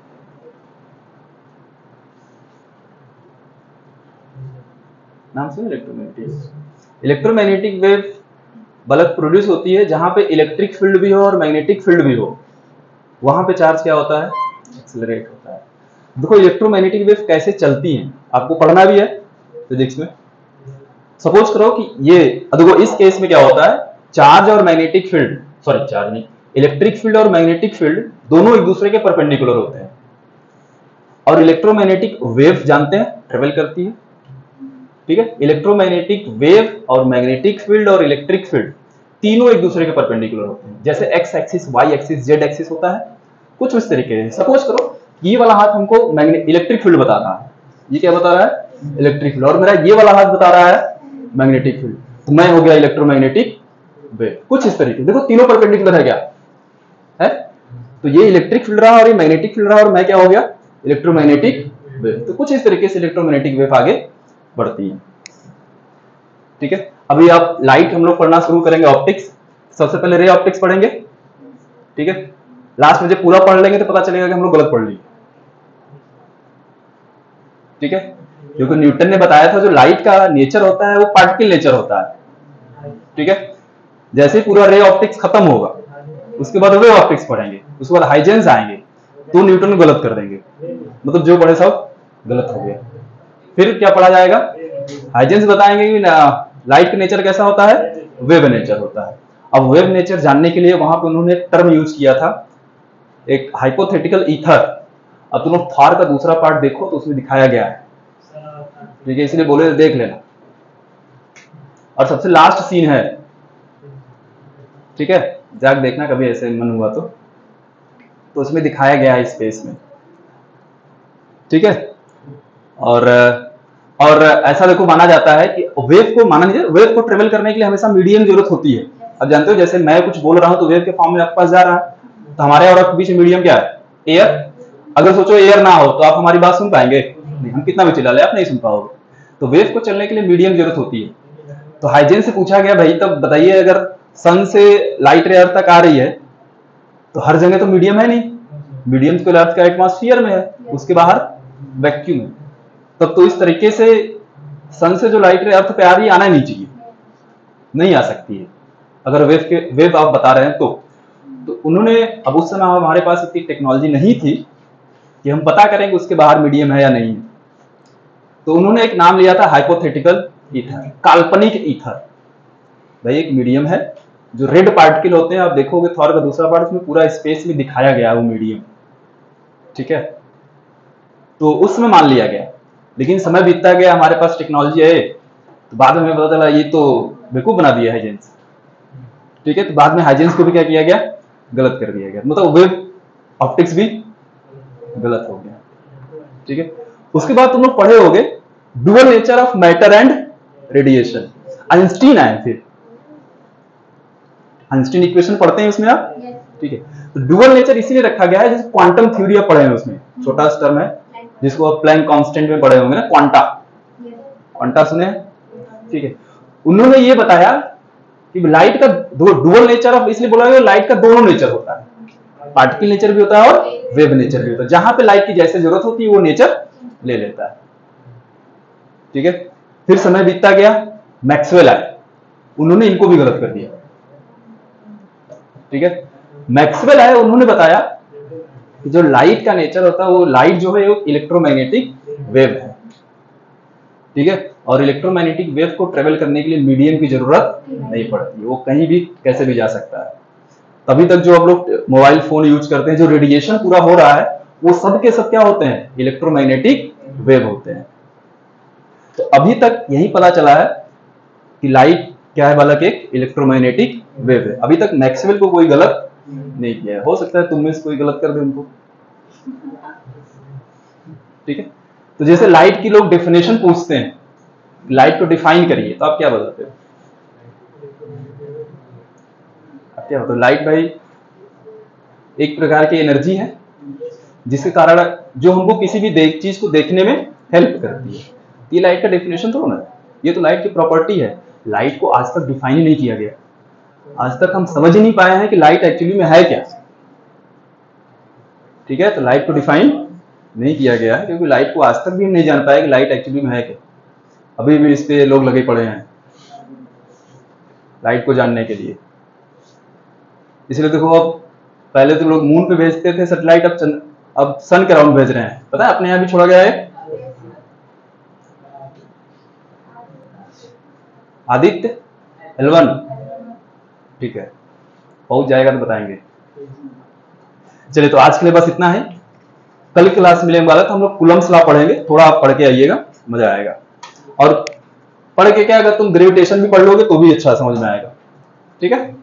नाम सुने electromagnetic? Electromagnetic wave bulb produce होती है जहां पे इलेक्ट्रिक फील्ड भी हो और मैग्नेटिक फील्ड भी हो, वहां पे चार्ज क्या होता है? एक्सेलरेट होता है। देखो इलेक्ट्रोमैग्नेटिक वेव कैसे चलती हैं, आपको पढ़ना भी है फिजिक्स में। सपोज करो कि ये, देखो इस केस में क्या होता है, चार्ज और मैग्नेटिक फील्ड, सॉरी चार्ज नहीं, इलेक्ट्रिक फील्ड और मैग्नेटिक फील्ड दोनों एक दूसरे के परपेंडिकुलर होते हैं, और इलेक्ट्रोमैग्नेटिक वेव जानते हैं ट्रेवल करती है। ठीक है, इलेक्ट्रोमैग्नेटिक वेव और मैग्नेटिक फील्ड और इलेक्ट्रिक फील्ड तीनों एक दूसरे के परपेंडिकुलर होते हैं। जैसे x axis, y axis, z axis होता है, कुछ इस तरीके से। सपोज करो ये वाला हाथ हमको इलेक्ट्रिक फील्ड बता रहा है, ये क्या बता रहा है? इलेक्ट्रिक फील्ड, और मेरा ये वाला हाथ बता रहा है मैग्नेटिक फील्ड, तो मैं हो गया इलेक्ट्रोमैग्नेटिक वेव। कुछ इस तरीके, देखो तीनों परपेंडिकुलर है क्या है, तो ये इलेक्ट्रिक फील्ड रहा और ये मैग्नेटिक फील्ड रहा, और मैं क्या हो गया? Electromagnetic wave. तो कुछ इस तरीके से इलेक्ट्रोमैग्नेटिक वेव आगे बढ़ती है। ठीक है, अभी आप लाइट हम लोग पढ़ना शुरू करेंगे, ऑप्टिक्स। सबसे पहले रे ऑप्टिक्स पढ़ेंगे। ठीक है, लास्ट में जब पूरा पढ़ लेंगे तो पता चलेगा कि हम लोग गलत पढ़ लिए। ठीक है, क्योंकि न्यूटन ने बताया था जो लाइट का नेचर होता है वो पार्टिकल नेचर होता है। ठीक है, जैसे ही पूरा रे ऑप्टिक्स खत्म होगा उसके बाद वे ऑप्टिक्स पढ़ेंगे, उसके बाद हाइजेंस आएंगे, तो न्यूटन गलत कर देंगे, मतलब जो पढ़े सब गलत हो गया। फिर क्या पढ़ा जाएगा? हाइजेंस बताएंगे कि लाइट का नेचर कैसा होता है, वेव नेचर होता है। अब वेव नेचर जानने के लिए वहां पे उन्होंने एक टर्म यूज किया था, एक हाइपोथेटिकल ईथर। अब तुम लोग थॉर का दूसरा पार्ट देखो तो उसमें दिखाया गया है। ठीक है, इसलिए बोले देख लेना। और सबसे लास्ट सीन है, ठीक है, जाके देखना कभी ऐसे मन हुआ तो उसमें दिखाया गया है स्पेस में। ठीक है, और ऐसा देखो माना जाता है कि वेव को, माना नहीं, वेव को ट्रेवल करने के लिए हमेशा मीडियम जरूरत होती है। अब जानते हो जैसे मैं कुछ बोल रहा हूं तो वेव के फॉर्म में आपके पास जा रहा है, तो हमारे और आपके बीच मीडियम क्या है? एयर। अगर सोचो एयर ना हो तो आप हमारी बात सुन पाएंगे? नहीं, हम कितना भी चिल्ला ले आप नहीं सुन पाओगे। तो वेव को चलने के लिए मीडियम जरूरत होती है। तो हाइजेन से पूछा गया भाई तब बताइए, अगर सन से लाइट रे अर्थ तक आ रही है तो हर जगह तो मीडियम है नहीं, मीडियम तो अर्थ का एटमॉस्फेयर में है, उसके बाहर वैक्यूम है। तब तो इस तरीके से सन से जो लाइट रे अर्थ पे आ रही है आना नहीं चाहिए, नहीं आ सकती है अगर वेव आप बता रहे हैं तो उन्होंने, अब उस समय हमारे पास इतनी टेक्नोलॉजी नहीं थी कि हम पता करें कि उसके बाहर मीडियम है या नहीं है, तो उन्होंने एक नाम लिया था हाइपोथेटिकल ईथर, काल्पनिक ईथर। भाई एक मीडियम है, जो रेड पार्टिकल होते हैं, आप देखोगे थॉर का दूसरा पार्ट, उसमें पूरा स्पेस में दिखाया गया है वो मीडियम। ठीक है, तो उस समय मान लिया गया, लेकिन समय बीतता गया, हमारे पास टेक्नोलॉजी है, तो बाद में हमें पता चला ये तो बेवकूफ बना दिया हाइजेंस। ठीक है, तो बाद में हाइजेंस को भी क्या किया गया? गलत कर दिया गया, मतलब वेव ऑप्टिक्स भी गलत हो गया। ठीक है, उसके बाद तुम लोग पढ़े होगे dual nature of matter and radiation. Einstein आए फिर, आइंस्टीन इक्वेशन पढ़ते हैं उसमें आप? ठीक है, तो डुअल नेचर इसीलिए रखा गया है, जैसे क्वांटम थ्योरी आप पढ़े हैं, उसमें छोटा सा टर्म है जिसको आप प्लैंक कांस्टेंट में पढ़े होंगे ना, क्वांटा सुने? ठीक है, उन्होंने ये बताया कि लाइट का डुअल नेचर ऑफ, इसलिए बोला गया लाइट का दोनों नेचर होता है, पार्टिकल नेचर भी होता है और वेव नेचर भी होता है। जहां पे लाइट की जैसे जरूरत होती है वो नेचर ले लेता है। ठीक है, फिर समय बीतता गया, मैक्सवेल आए, उन्होंने इनको भी गलत कर दिया। ठीक है, मैक्सवेल आए, उन्होंने बताया कि जो लाइट का नेचर होता है वो लाइट जो है वो इलेक्ट्रोमैग्नेटिक वेव है। ठीक है, और इलेक्ट्रोमैग्नेटिक वेव को ट्रेवल करने के लिए मीडियम की जरूरत नहीं पड़ती, वो कहीं भी कैसे भी जा सकता है। तभी तक जो हम लोग मोबाइल फोन यूज करते हैं, जो रेडिएशन पूरा हो रहा है, वो सब के सब क्या होते हैं, इलेक्ट्रोमैग्नेटिक वेव होते हैं। तो अभी तक यही पता चला है कि लाइट क्या है, बालक, एक इलेक्ट्रोमैग्नेटिक वेव है। अभी तक मैक्सवेल को कोई गलत नहीं किया है। हो सकता है तुम में से कोई गलत कर दे उनको, ठीक है। तो जैसे लाइट की लोग डेफिनेशन पूछते हैं, लाइट को डिफाइन करिए, तो आप क्या बताते हो? आप क्या बताओ? लाइट भाई एक प्रकार की एनर्जी है जिसके कारण जो हमको किसी भी चीज को देखने में हेल्प करती है। ये लाइट का डेफिनेशन तो ना, ये तो लाइट की प्रॉपर्टी है। लाइट को आज तक डिफाइन ही नहीं किया गया। आज तक हम समझ ही नहीं पाए हैं कि लाइट एक्चुअली में है क्या, ठीक है। तो लाइट को डिफाइन नहीं किया गया है, क्योंकि लाइट को आज तक भी हम नहीं जान पाए कि लाइट एक्चुअली में है क्या। अभी भी इस पे लोग लगे पड़े हैं लाइट को जानने के लिए। इसलिए देखो, अब पहले तो लोग मून पे भेजते थे सैटेलाइट, अब सन के अराउंड भेज रहे हैं। पता है अपने यहाँ भी छोड़ा गया है आदित्य L1, ठीक है, पहुंच जाएगा तो बताएंगे। चलिए, तो आज के लिए बस इतना है। कल की क्लास मिलेंगे वाला तो हम लोग कूलम्स लॉ पढ़ेंगे। थोड़ा आप पढ़ के आइएगा, मजा आएगा। और पढ़ के क्या, अगर तुम ग्रेविटेशन भी पढ़ लोगे तो भी अच्छा समझ में आएगा, ठीक है।